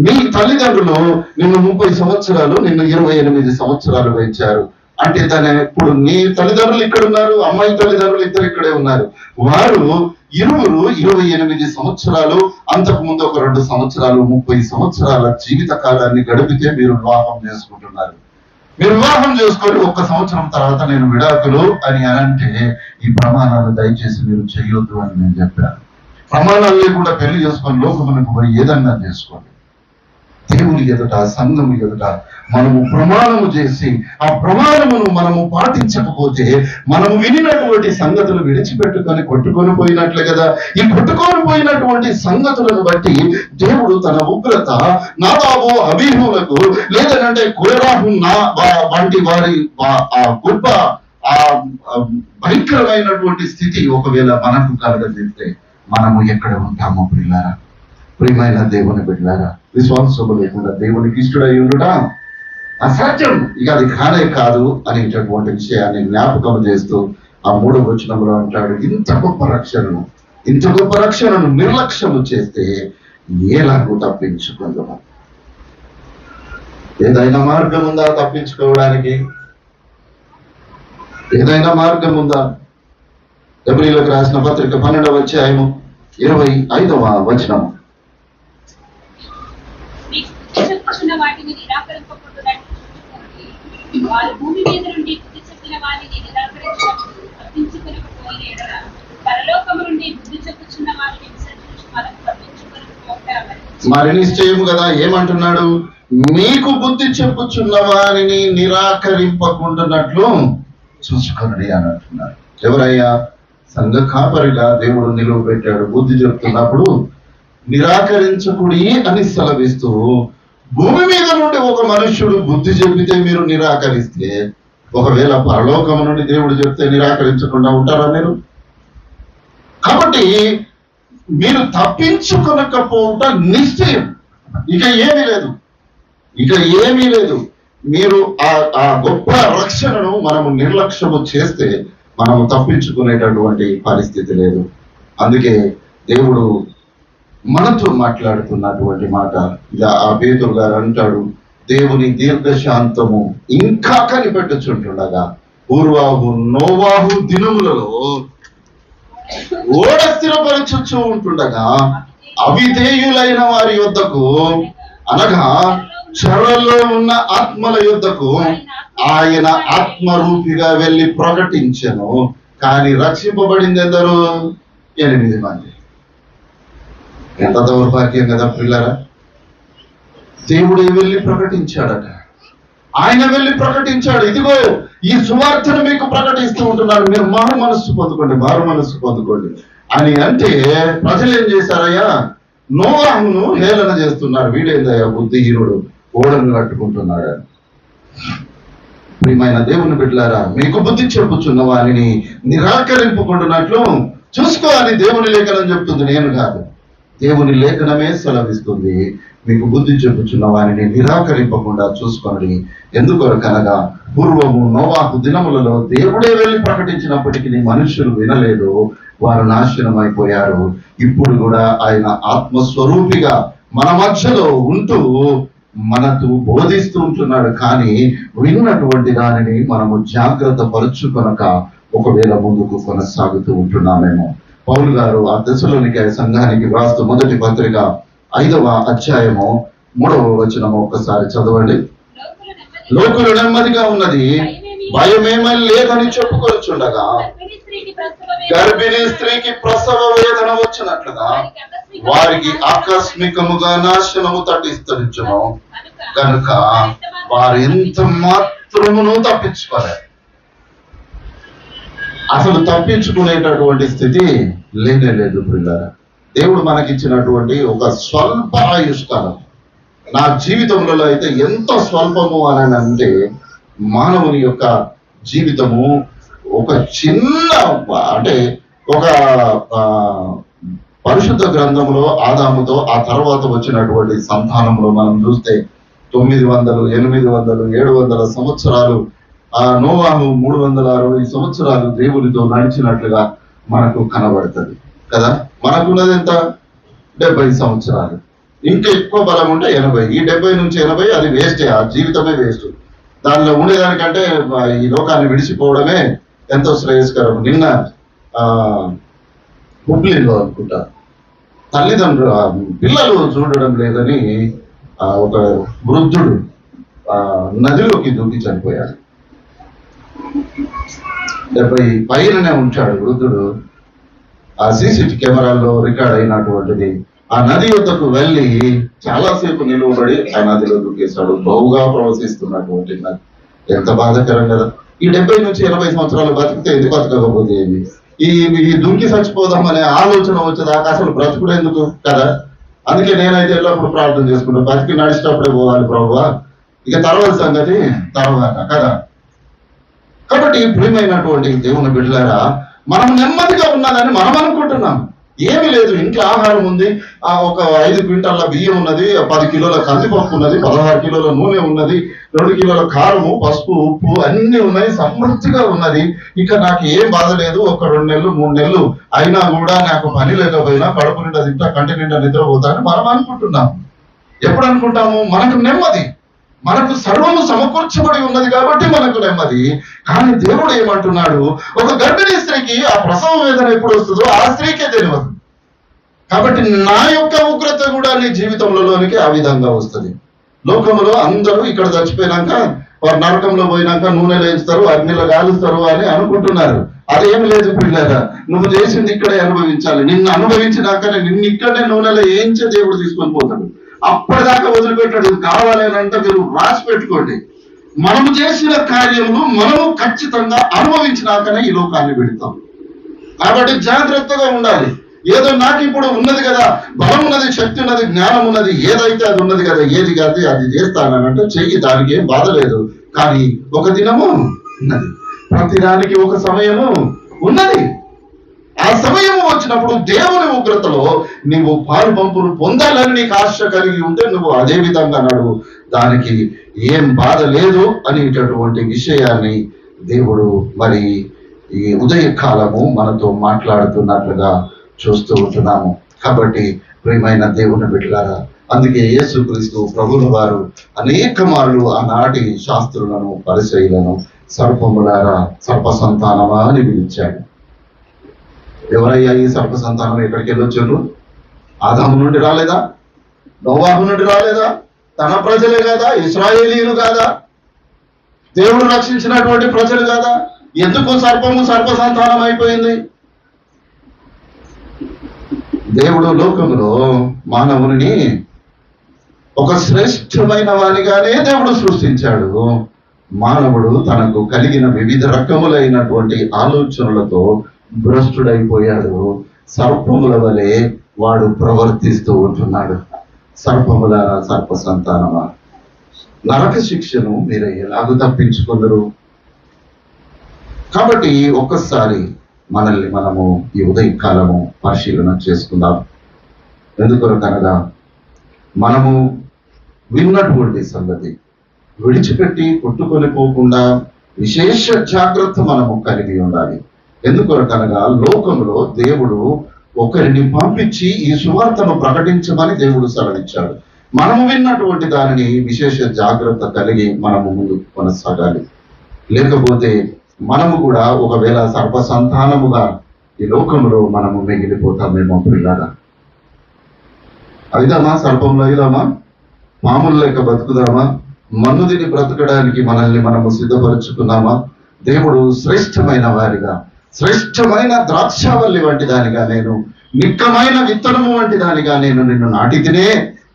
మీ తల్లిదండ్రులు నిన్ను 30 సంవత్సరాలు, నిన్ను 28 సంవత్సరాలు పెంచారు అంటే ఇప్పుడు నీ తల్లిదండ్రులు ఇక్కడ ఉన్నారు, అమ్మాయి తల్లిదండ్రులు ఇద్దరు ఇక్కడే ఉన్నారు. వారు ఇరువురు 28 సంవత్సరాలు, అంతకు ముందు ఒక 2 సంవత్సరాలు, 30 సంవత్సరాల జీవిత కాలాన్ని గడిపితే మీరు వివాహం చేసుకుంటున్నారు. మీరు వివాహం చేసుకొని 1 సంవత్సరం తర్వాత నేను విడాకులు అని అంటే ఈ ప్రమాణాలు దయచేసి మీరు చేయొద్దు అని నేను చెప్పాను. ప్రమాణాలు లేకుండా పెళ్లి చేసుకొని లోకమునకు పోయి ఏదన్నా చేసుకోండి. దేవుని ఎదుట, సంఘము ఎదుట మనము ప్రమాణము చేసి ఆ ప్రమాణమును మనము పాటించకపోతే మనము వినినటువంటి సంగతులు విడిచిపెట్టుకొని కొట్టుకొని పోయినట్లే కదా. ఈ కొట్టుకొని పోయినటువంటి సంగతులను బట్టి దేవుడు తన ఉగ్రత నాదాబు అబీహులకు, లేదంటే కురరాహు వంటి వారి ఆ గొప్ప ఆ భయంకరమైనటువంటి స్థితి ఒకవేళ మనకు కలగజేస్తే మనము ఎక్కడ ఉంటామో ప్రియులారా? ప్రియమైన దేవుని బిడ్డలారా, విశ్వాసము లేకుండా దేవునికి ఇష్టడై ఉండుట అసాధ్యం. ఇక అది కానే కాదు అనేటటువంటి విషయాన్ని జ్ఞాపకం చేస్తూ ఆ 3వ వచనంలో అంటాడు, ఇంత గొప్ప రక్షణను నిర్లక్ష్యము చేస్తే ఎలాగూ తప్పించుకుందాం. ఏదైనా మార్గం ఉందా తప్పించుకోవడానికి? ఏదైనా మార్గం ఉందా? హెబ్రీయులకు రాసిన పత్రిక 12వ అధ్యాయము 25వ వచనం. వాటిని నిరాకరింపకుండానట్లు వారు భూమి మీద నుండి బుద్ధి చెప్పిన వారిని నిరాకరించినప్పుడు తప్పించుకొనకపోయిన ఎడల పరలోకము నుండి బుద్ధి చెప్పుచున్న వారిని విసర్జించి మనకు తప్పించుకొనకపోతే మరి నిశ్చయము కదా. ఏమంటున్నాడు? మీకు బుద్ధి చెప్పుచున్న వారిని నిరాకరింపకుండానట్లు చూసుకొనడి అని అంటున్నాడు. ఎవరయ్యా? సంఘ కాపరిగా దేవుడు నిలువ పెట్టాడు. బుద్ధి చెప్తున్నప్పుడు నిరాకరించకుడి అని సెలవిస్తూ, భూమి మీద నుండి ఒక మనుష్యుడు బుద్ధి చెబితే మీరు నిరాకరిస్తే, ఒకవేళ పరలోకం నుండి దేవుడు చెప్తే నిరాకరించకుండా ఉంటారా మీరు? కాబట్టి మీరు తప్పించుకొనకపోవటం నిశ్చయం. ఇక ఏమీ లేదు. మీరు ఆ గొప్ప రక్షణను మనము నిర్లక్ష్యము చేస్తే మనము తప్పించుకునేటటువంటి పరిస్థితి లేదు. అందుకే దేవుడు మనతో మాట్లాడుతున్నటువంటి మాట ఇలా ఆ పేతురు గారు అంటాడు, దేవుని దీర్ఘశాంతము ఇంకా కనిపెట్టుచుంటుండగా నోవాహు దినములలో ఓడ స్థిరపరచుచూ ఉంటుండగా అవిధేయులైన వారి యొద్దకు, అనగా చెరలో ఉన్న ఆత్మల యొద్దకు ఆయన ఆత్మరూపిగా వెళ్ళి ప్రకటించెను. కానీ రక్షింపబడింది ఎందరో? 8 మంది. ఎంత దౌర్భాగ్యం కదా పిల్లరా! దేవుడే వెళ్ళి ప్రకటించాడట. ఆయన వెళ్ళి ప్రకటించాడు, ఇదిగో ఈ సువార్తను మీకు ప్రకటిస్తూ ఉంటున్నాడు, మీరు మారు మనస్సు పొందుకోండి అని అంటే ప్రజలు ఏం చేశారయ్యా? నోవాహును హేళన చేస్తున్నారు. వీడేందయ్యా బుద్ధిహీనుడు, ఓడను కట్టుకుంటున్నాడు. ప్రియమైన దేవుని బిడ్డలారా, మీకు బుద్ధి చెప్పుచున్న వారిని నిరాకరింపుకుంటున్నట్లు చూసుకోవాలి. దేవుని లేఖనం చెప్తుంది, నేను కాదు. దేవుని లేఖనమే సెలవిస్తుంది. మీకు బుద్ధి చెప్పుచున్న వారిని నిరాకరింపకుండా చూసుకోండి. ఎందుకొరకనగా పూర్వము నోవాహు దినములలో దేవుడే వెళ్ళి ప్రకటించినప్పటికీ మనుషులు వినలేదు, వారు నాశనం అయిపోయారు. ఇప్పుడు కూడా ఆయన ఆత్మస్వరూపిగా మన మధ్యలో ఉంటూ మనకు బోధిస్తూ ఉంటున్నాడు. కానీ విన్నటువంటి దానిని మనము జాగ్రత్త పరుచుకొనక ఒకవేళ ముందుకు కొనసాగుతూ ఉంటున్నామేమో. పౌలు గారు ఆ దశలోనికాయ సంఘానికి వ్రాస్తూ మొదటి పత్రిక 5వ అధ్యాయము 3వ వచనము ఒక్కసారి చదవండి. లోకులు నెమ్మదిగా ఉన్నది, భయమేమీ లేదని చెప్పుకొచ్చుండగా గర్భిణీ స్త్రీకి ప్రసవ వేదన వచ్చినట్లుగా వారికి ఆకస్మికముగా నాశనము తటిస్తరించును. కనుక వారు ఎంత మాత్రమును తప్పించుకోలేరు. అసలు తప్పించుకునేటటువంటి స్థితి లేనే లేదు పిల్లరా. దేవుడు మనకిచ్చినటువంటి ఒక స్వల్ప ఆయుష్కాలం, నా జీవితంలో అయితే ఎంత స్వల్పము అని అంటే, మానవుని యొక్క జీవితము ఒక చిన్న, అంటే ఒక పరిశుద్ధ గ్రంథంలో ఆదాముతో ఆ తర్వాత వచ్చినటువంటి సంతానంలో మనం చూస్తే 900, 800, 700 సంవత్సరాలు, ఆ నోవాహు 360 సంవత్సరాలు దేవునితో నడిచినట్లుగా మనకు కనబడుతుంది కదా. మనకున్నది ఎంత? 70 సంవత్సరాలు. ఇంకా ఎక్కువ బలం ఉంటే 80. ఈ 70 నుంచి 80 అది వేస్టే, ఆ జీవితమే వేస్ట్. దానిలో ఉండేదానికంటే ఈ లోకాన్ని విడిచిపోవడమే ఎంతో శ్రేయస్కరం. నిన్న హుబ్లీలో అనుకుంటా తల్లిదండ్రులు పిల్లలు చూడడం లేదని ఒక వృద్ధుడు నదిలోకి దూకి చనిపోయాడు. 70 పైననే ఉంటాడు వృద్ధుడు. ఆ సీసీటీ కెమెరాల్లో రికార్డ్ అయినటువంటిది. ఆ నది యొద్దకు వెళ్ళి చాలాసేపు నిలువబడి ఆ నదిలో దూకేశాడు. బహుగా ప్రవశిస్తున్నటువంటి నది. ఎంత బాధాకరం కదా. ఈ 70 నుంచి 80 సంవత్సరాలు బతికితే ఎందుకు బతకకపోతే ఏంది? ఈ దుంకి చచ్చిపోదామనే ఆలోచన వచ్చేదాకా అసలు బ్రతుకుడు ఎందుకు కదా. అందుకే నేనైతే ఎల్లప్పుడు ప్రార్థన చేసుకుంటాను, బతికి నడిచేటప్పుడే పోవాలి ప్రభువా, ఇక తర్వాత సంగతి తర్వాత కదా. కాబట్టి ప్రియమైనటువంటి దేవుని బిడ్డలారా, మనం నెమ్మదిగా ఉన్నదని మనం అనుకుంటున్నాం. ఏమీ లేదు, ఇంట్లో ఆహారం ఉంది, ఒక 5 క్వింటాల బియ్యం ఉన్నది, 10 కిలోల కందిపప్పు ఉన్నది, 16 కిలోల నూనె ఉన్నది, 2 కిలోల కారము, పసుపు, ఉప్పు అన్ని ఉన్నాయి, సమృద్ధిగా ఉన్నది. ఇక నాకు ఏం బాధ లేదు. ఒక 2 నెలలు 3 నెలలు అయినా కూడా నాకు పని లేకపోయినా కడుపు నిండా తింటా, కంటి నిండా నిద్రపోతానని మనం అనుకుంటున్నాం. ఎప్పుడు అనుకుంటాము? మనకు నెమ్మది, మనకు సర్వము సమకూర్చబడి ఉన్నది కాబట్టి మనకు నెమ్మది. కానీ దేవుడు ఏమంటున్నాడు? ఒక గర్భిణీ స్త్రీకి ఆ ప్రసవ వేదన ఎప్పుడు వస్తుందో ఆ స్త్రీకే తెలియదు. కాబట్టి నా యొక్క ఉగ్రత కూడా నీ జీవితంలోనికి ఆ విధంగా వస్తుంది. లోకంలో అందరూ ఇక్కడ చచ్చిపోయినాక వారు నరకంలో పోయినాక నూనెలు వేస్తారు, అగ్నిలో కాలుస్తారు అని అనుకుంటున్నారు. అదేం లేదు పిల్లరా, నువ్వు చేసింది ఇక్కడే అనుభవించాలి. నిన్ను అనుభవించినాకనే నిన్ను ఇక్కడనే నూనెలో ఏంచే దేవుడు తీసుకొని పోతాడు. అప్పటిదాకా వదిలిపెట్టాడు. కావాలి అని అంటే మీరు రాసి పెట్టుకోండి. మనము చేసిన కార్యములు మనము ఖచ్చితంగా అనుభవించినాకనే ఈ లోకాన్ని పెడతాం. కాబట్టి జాగ్రత్తగా ఉండాలి. ఏదో నాకు ఇప్పుడు ఉన్నది కదా, బలం ఉన్నది, శక్తి ఉన్నది, జ్ఞానం ఉన్నది, ఏదైతే అది ఉన్నది కదా, ఏది కాదు అది చేస్తానంటే చెయ్యి, దానికి ఏం బాధ లేదు. కానీ ఒక దినము ఉన్నది, ప్రతి దానికి ఒక సమయము ఉన్నది. ఆ సమయం వచ్చినప్పుడు దేవుని ఉగ్రతలో నీవు పాలు పంపులు పొందాలని నీకు ఆశ కలిగి ఉంటే నువ్వు అదే విధంగా నడువు, దానికి ఏం బాధ లేదు అనేటటువంటి విషయాన్ని దేవుడు మరి ఈ ఉదయకాలము మనతో మాట్లాడుతున్నట్లుగా చూస్తూ ఉంటున్నాము. కాబట్టి ప్రియమైన దేవుని బిడ్డలారా, అందుకే యేసుక్రీస్తు ప్రభువుల వారు అనేక మార్లు ఆనాటి శాస్త్రులను పరిచయులను సర్పములారా సర్ప సంతానమా అని పిలిచాడు. ఎవరయ్యా ఈ సర్ప సంతానం? ఎక్కడికి వెళ్ళొచ్చారు? ఆదాము నుండి రాలేదా? నోవాహు నుండి రాలేదా? తన ప్రజలే కదా, ఇశ్రాయేలీయులు కాదా, దేవుడు రక్షించినటువంటి ప్రజలు కాదా? ఎందుకు సర్పము సర్ప సంతానం అయిపోయింది? దేవుడు లోకంలో మానవుని ఒక శ్రేష్టమైన వారిగానే దేవుడు సృష్టించాడు. మానవుడు తనకు కలిగిన వివిధ రకములైనటువంటి ఆలోచనలతో భ్రష్టుడైపోయాడు. సర్పముల వలె వాడు ప్రవర్తిస్తూ ఉంటున్నాడు. సర్పముల సర్ప సంతానమా, నరక శిక్షను మీరు ఎలాగూ తప్పించుకుందరు? కాబట్టి ఒక్కసారి మనల్ని మనము ఈ ఉదయకాలము పరిశీలన చేసుకుందాం. ఎందుకొరకనగా మనము విన్నటువంటి సంగతి విడిచిపెట్టి కొట్టుకొని పోకుండా విశేష జాగ్రత్త మనము కలిగి ఉండాలి. ఎందుకొరకనగా లోకంలో దేవుడు ఒకరిని పంపించి ఈ సువార్తను ప్రకటించమని దేవుడు సెలవిచ్చాడు. మనము విన్నటువంటి దానిని విశేష జాగ్రత్త కలిగి మనము ముందుకు కొనసాగాలి. లేకపోతే మనము కూడా ఒకవేళ సర్ప సంతానముగా ఈ లోకంలో మనము మిగిలిపోతామేమో. పిల్లగా అయిదామా? సర్పంలో అయిదామా? మామూలు లేక బతుకుదామా? మన్ను తిని బ్రతకడానికి మనల్ని మనము సిద్ధపరుచుకున్నామా? దేవుడు శ్రేష్టమైన వారిగా, శ్రేష్టమైన ద్రాక్షావల్లి వంటి దానిగా, నేను నిక్కమైన విత్తనము వంటి దానిగా నేను నిన్ను నాటితినే,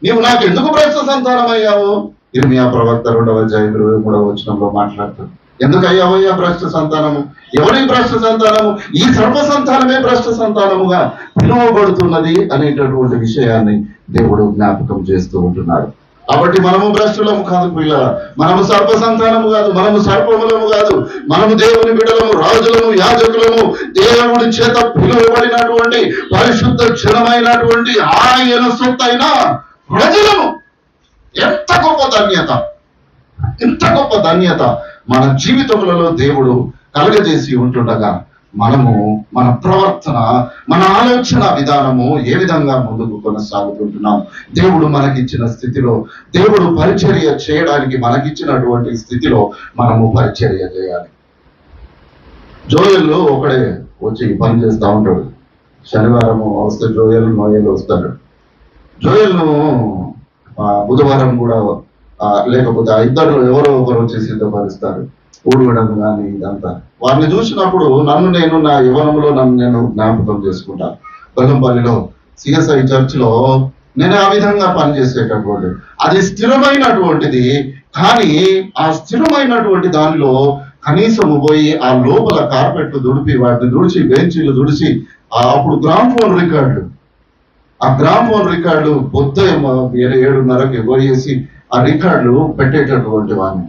నీవు నాకు ఎందుకు భ్రష్ట సంతానం అయ్యావు? ఇర్మియా ప్రవక్త 2వ అధ్యాయం 23వ వచనంలో మాట్లాడతాడు. ఎందుకు అయ్యావయ్యా భ్రష్ట సంతానము? ఎవరి భ్రష్ట సంతానము? ఈ సర్వ సంతానమే భ్రష్ట సంతానముగా పిలువబడుతున్నది అనేటటువంటి విషయాన్ని దేవుడు జ్ఞాపకం చేస్తూ ఉంటున్నాడు. కాబట్టి మనము భ్రష్టులము కాదు పిల్లల, మనము సర్ప సంతానము కాదు, మనము సర్పములము కాదు, మనము దేవుని బిడ్డలము, రాజులము, యాజకులము, దేవుడి చేత పిలువబడినటువంటి పరిశుద్ధ జనమైనటువంటి ఆయన సొత్తైన ప్రజలము. ఎంత గొప్ప ధన్యత, ఎంత గొప్ప ధన్యత మన జీవితములలో దేవుడు కలుగజేసి ఉంటుండగా మనము మన ప్రవర్తన, మన ఆలోచన విధానము ఏ విధంగా ముందుకు కొనసాగుతుంటున్నాం? దేవుడు మనకిచ్చిన స్థితిలో, దేవుడు పరిచర్య చేయడానికి మనకిచ్చినటువంటి స్థితిలో మనము పరిచర్య చేయాలి. జోయల్లో ఒకడే వచ్చి పని చేస్తూ ఉంటాడు. శనివారం వస్తే జోయల్ నోయల్ వస్తాడు. జోయల్ను బుధవారం కూడా లేకపోతే ఆ ఇద్దరు ఎవరో ఒకరు వచ్చి సిద్ధపరుస్తారు. ఊడవడం కానీ ఇదంతా వారిని చూసినప్పుడు నేను నా యవ్వనంలో నేను జ్ఞాపకం చేసుకుంటాను. బెల్లంపల్లిలో సిఎస్ఐ చర్చ్లో నేను ఆ విధంగా పనిచేసేటటువంటి, అది స్థిరమైనటువంటిది. కానీ ఆ స్థిరమైనటువంటి దానిలో కనీసము పోయి ఆ లోపల కార్పెట్లు దుడిపి, వాటిని దుడిచి, బెంచీలు దుడిచి, అప్పుడు గ్రామ్ఫోన్ రికార్డులు, ఆ గ్రామ్ఫోన్ రికార్డు పొద్దు 7:30కి పోయేసి ఆ రికార్డులు పెట్టేటటువంటి వాడిని.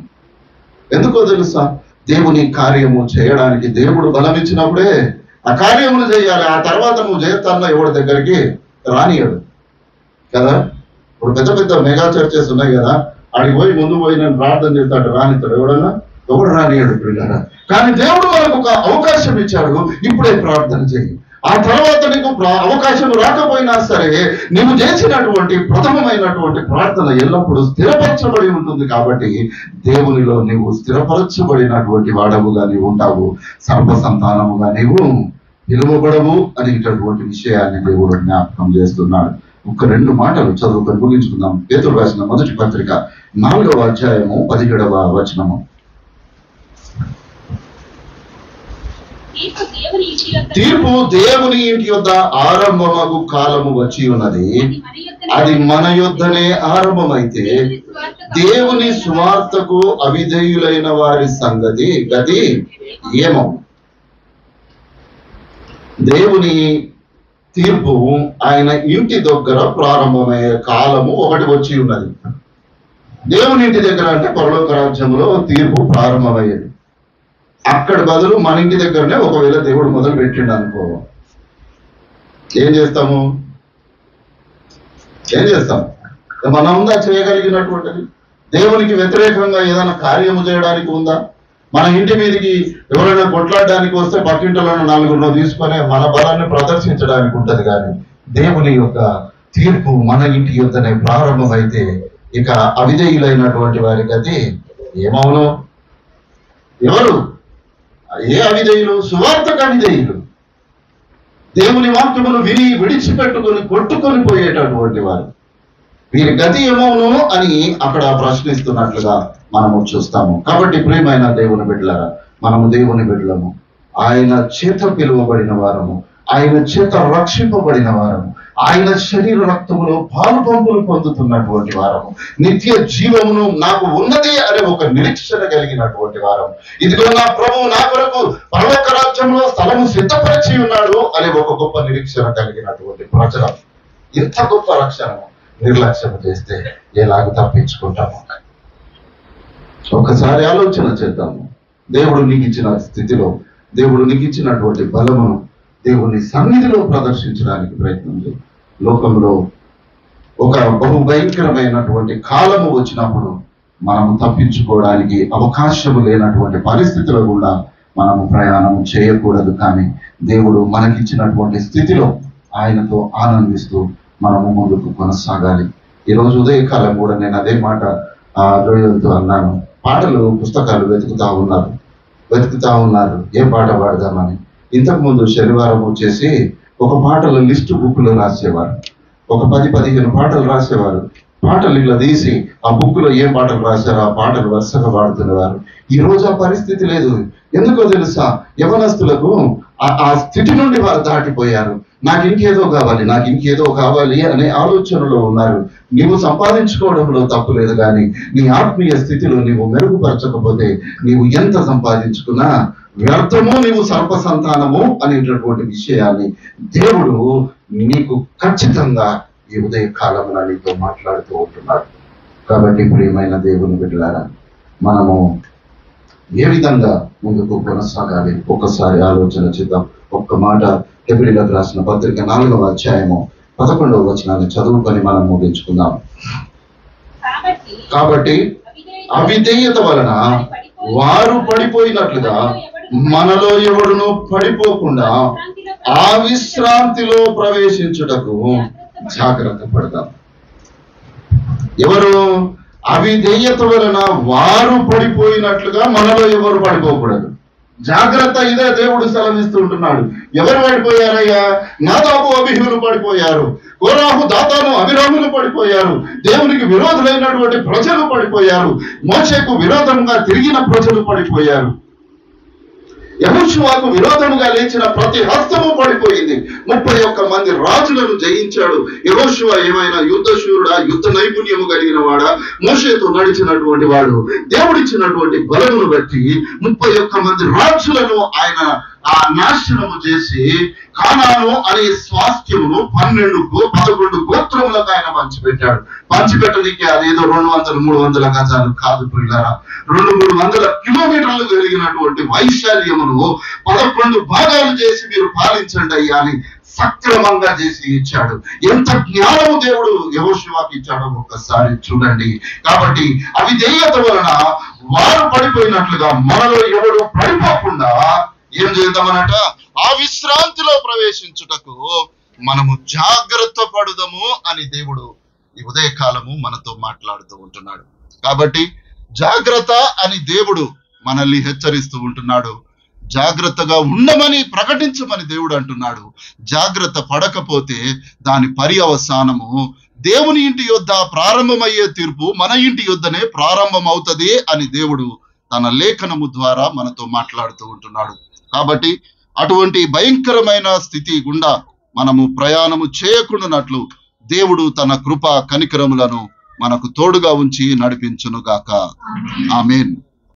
ఎందుకో తెలుసా? దేవుని కార్యము చేయడానికి దేవుడు బలం ఇచ్చినప్పుడే ఆ కార్యములు చేయాలి. ఆ తర్వాత నువ్వు చేస్తానో ఎవరి దగ్గరికి రానియడు కదా. ఇప్పుడు పెద్ద పెద్ద మెగా చర్చెస్ ఉన్నాయి కదా, ఆడికి పోయి ముందు పోయి నేను ప్రార్థన చేస్తాడు, రానిస్తాడు ఎవడన్నా? ఎవడు రానియడు పిల్లరా. కానీ దేవుడు మనకు ఒక అవకాశం ఇచ్చాడు, ఇప్పుడే ప్రార్థన చేయి. ఆ తర్వాత నీకు అవకాశం రాకపోయినా సరే నీవు చేసినటువంటి ప్రథమమైనటువంటి ప్రార్థన ఎల్లప్పుడూ స్థిరపరచబడి ఉంటుంది. కాబట్టి దేవునిలో నీవు స్థిరపరచబడినటువంటి వాడవుగా నీవు ఉంటావు, సర్వ సంతానముగా నీవు పిలువబడవు అనేటటువంటి విషయాన్ని దేవుడు జ్ఞాపకం చేస్తున్నాడు. ఒక 2 మాటలు చదువుకొని ముగించుకుందాం. పేతురు రాసిన మొదటి పత్రిక 4వ అధ్యాయము 17వ వచనము. తీర్పు దేవుని ఇంటి యొద్ద ఆరంభమగు కాలము వచ్చి ఉన్నది, అది మన యొద్దనే ఆరంభమైతే దేవుని స్వార్థకు అవిధేయులైన వారి సంగతి గతి ఏమో. దేవుని తీర్పు ఆయన ఇంటి దగ్గర ప్రారంభమయ్యే కాలము ఒకటి వచ్చి ఉన్నది. దేవుని ఇంటి దగ్గర అంటే పరలోక రాజ్యంలో తీర్పు ప్రారంభమయ్యేది. అక్కడ బదులు మన ఇంటి దగ్గరనే ఒకవేళ దేవుడు మొదలు పెట్టిండు అనుకో, ఏం చేస్తాము? మనం ఉందా చేయగలిగినటువంటిది? దేవునికి వ్యతిరేకంగా ఏదైనా కార్యము చేయడానికి ఉందా? మన ఇంటి మీదకి ఎవరైనా కొట్లాడడానికి వస్తే పక్కింటిలోనూ 4 తీసుకొని మన బలాన్ని ప్రదర్శించడానికి ఉంటది. కానీ దేవుని యొక్క తీర్పు మన ఇంటి యొద్దనే ప్రారంభమైతే ఇక అవిధేయులైనటువంటి వారి గతి ఏమవును? ఎవరు? ఏ అవిధేయులు? సువార్తకు అవిధేయులు, దేవుని వాక్యమును విని విడిచిపెట్టుకొని కొట్టుకొని పోయేటటువంటి వారు, వీరి గతి ఏమవును అని అక్కడ ప్రశ్నిస్తున్నట్లుగా మనము చూస్తాము. కాబట్టి ప్రియమైన దేవుని బిడ్డలారా, మనము దేవుని బిడ్డలము, ఆయన చేత పిలువబడిన వారము, ఆయన చేత రక్షింపబడిన వారము, ఆయన శరీర రక్తములో పాలు పంపులు పొందుతున్నటువంటి వారము, నిత్య జీవమును నాకు ఉన్నది అనే ఒక నిరీక్షణ కలిగినటువంటి వారము, ఇదిగో నా ప్రభువు నా కొరకు పరలోక రాజ్యంలో స్థలము సిద్ధపరిచి ఉన్నాడు అనే ఒక గొప్ప నిరీక్షణ కలిగినటువంటి ప్రజలు. ఇంత గొప్ప రక్షణ నిర్లక్ష్యం చేస్తే ఎలాగ తప్పించుకుంటాము? ఒకసారి ఆలోచన చేద్దాము. దేవుడు నీకు ఇచ్చిన స్థితిలో, దేవుడు నీకు ఇచ్చినటువంటి బలమును దేవుని సన్నిధిలో ప్రదర్శించడానికి ప్రయత్నం చేయి. లోకంలో ఒక బహు భయంకరమైనటువంటి కాలము వచ్చినప్పుడు మనము తప్పించుకోవడానికి అవకాశము లేనటువంటి పరిస్థితుల గుండా మనము ప్రయాణం చేయకూడదు. కానీ దేవుడు మనకిచ్చినటువంటి స్థితిలో ఆయనతో ఆనందిస్తూ మనము ముందుకు కొనసాగాలి. ఈరోజు ఉదయకాలం కూడా నేను అదే మాట జోయలతో అన్నాను. పాటలు పుస్తకాలు వెతుకుతా ఉన్నారు ఏ పాట పాడదామని. ఇంతకుముందు శనివారం వచ్చేసి ఒక పాటల లిస్టు బుక్లో రాసేవారు. ఒక 10-15 పాటలు రాసేవారు. పాటలు ఇలా తీసి ఆ బుక్లో ఏ పాటలు రాశారో ఆ పాటలు వరుసగా పాడుతున్నవారు. ఈ రోజు ఆ పరిస్థితి లేదు. ఎందుకో తెలుసా? యవనస్తులకు ఆ స్థితి నుండి వారు దాటిపోయారు. నాకు ఇంకేదో కావాలి అనే ఆలోచనలో ఉన్నారు. నీవు సంపాదించుకోవడంలో తప్పు లేదు, కానీ నీ ఆత్మీయ స్థితిలో నీవు మెరుగుపరచకపోతే నీవు ఎంత సంపాదించుకున్నా వ్యర్థము, నీవు సర్ప సంతానము అనేటటువంటి విషయాన్ని దేవుడు నీకు ఖచ్చితంగా ఈ ఉదయ కాలంలో నీతో మాట్లాడుతూ ఉంటున్నాడు. కాబట్టి ప్రియమైన దేవుని బిడ్డలారా, మనము ఏ విధంగా ముందుకు కొనసాగాలి ఒకసారి ఆలోచన చేద్దాం. ఒక్క మాట హెబ్రీయులకు రాసిన పత్రిక 4వ అధ్యాయము 11వ వచనాన్ని చదువుకొని మనం ముగించుకుందాం. కాబట్టి అవిధేయత వలన వారు పడిపోయినట్లుగా మనలో ఎవడును పడిపోకుండా ఆ విశ్రాంతిలో ప్రవేశించుటకు జాగ్రత్త పడదాం. ఎవరు? అవిధేయత వలన వారు పడిపోయినట్లుగా మనలో ఎవరు పడిపోకూడదు. జాగ్రత్త. ఇదే దేవుడు సెలవిస్తుంటున్నాడు. ఎవరు పడిపోయారయ్యా? నాదాబు అబీహులు పడిపోయారు. కోరాహు దాతాను అబీరాములు పడిపోయారు. దేవునికి విరోధులైనటువంటి ప్రజలు పడిపోయారు. మోషేకు విరోధంగా తిరిగిన ప్రజలు పడిపోయారు. యెహోషువకు విరోధముగా లేచిన ప్రతి హస్తము పడిపోయింది. 31 మంది రాజులను జయించాడు. యెహోషువ ఏమైనా యుద్ధశూరుడా, యుద్ధ నైపుణ్యము కలిగిన వాడా? మోషేతో నడిచినటువంటి వాడు. దేవుడిచ్చినటువంటి బలమును బట్టి 31 మంది రాజులను ఆయన నాశనము చేసి కానాను అనే స్వాస్థ్యమును 11 గోత్రములకు ఆయన పంచిపెట్టడానికి అదేదో 200-300 గజాలు కాదు ప్రియులారా. 200-300 కిలోమీటర్లు కలిగినటువంటి వైశాల్యమును 11 భాగాలు చేసి మీరు పాలించండి అయ్యా అని సక్రమంగా చేసి ఇచ్చాడు. ఎంత జ్ఞానము దేవుడు యెహోషువకి ఇచ్చాడో ఒక్కసారి చూడండి. కాబట్టి అవిధేయత వలన వారు పడిపోయినట్లుగా మనలో ఎవరు పడిపోకుండా ఏం చేద్దామనట? ఆ విశ్రాంతిలో ప్రవేశించుటకు మనము జాగ్రత్త పడుదాము అని దేవుడు ఈ ఉదయకాలము మనతో మాట్లాడుతూ ఉంటున్నాడు. కాబట్టి జాగ్రత్త అని దేవుడు మనల్ని హెచ్చరిస్తూ ఉంటున్నాడు. జాగ్రత్తగా ఉండమని ప్రకటించమని దేవుడు అంటున్నాడు. జాగ్రత్త పడకపోతే దాని పర్యవసానము దేవుని ఇంటి యొద్ద ప్రారంభమయ్యే తీర్పు మన ఇంటి యొద్దనే ప్రారంభమవుతుంది అని దేవుడు తన లేఖనము ద్వారా మనతో మాట్లాడుతూ ఉంటున్నాడు. కాబట్టి అటువంటి భయంకరమైన స్థితి గుండా మనము ప్రయాణము చేయకుండానట్లు దేవుడు తన కృప కనికరములను మనకు తోడుగా ఉంచి నడిపించునుగాక. ఆమేన్.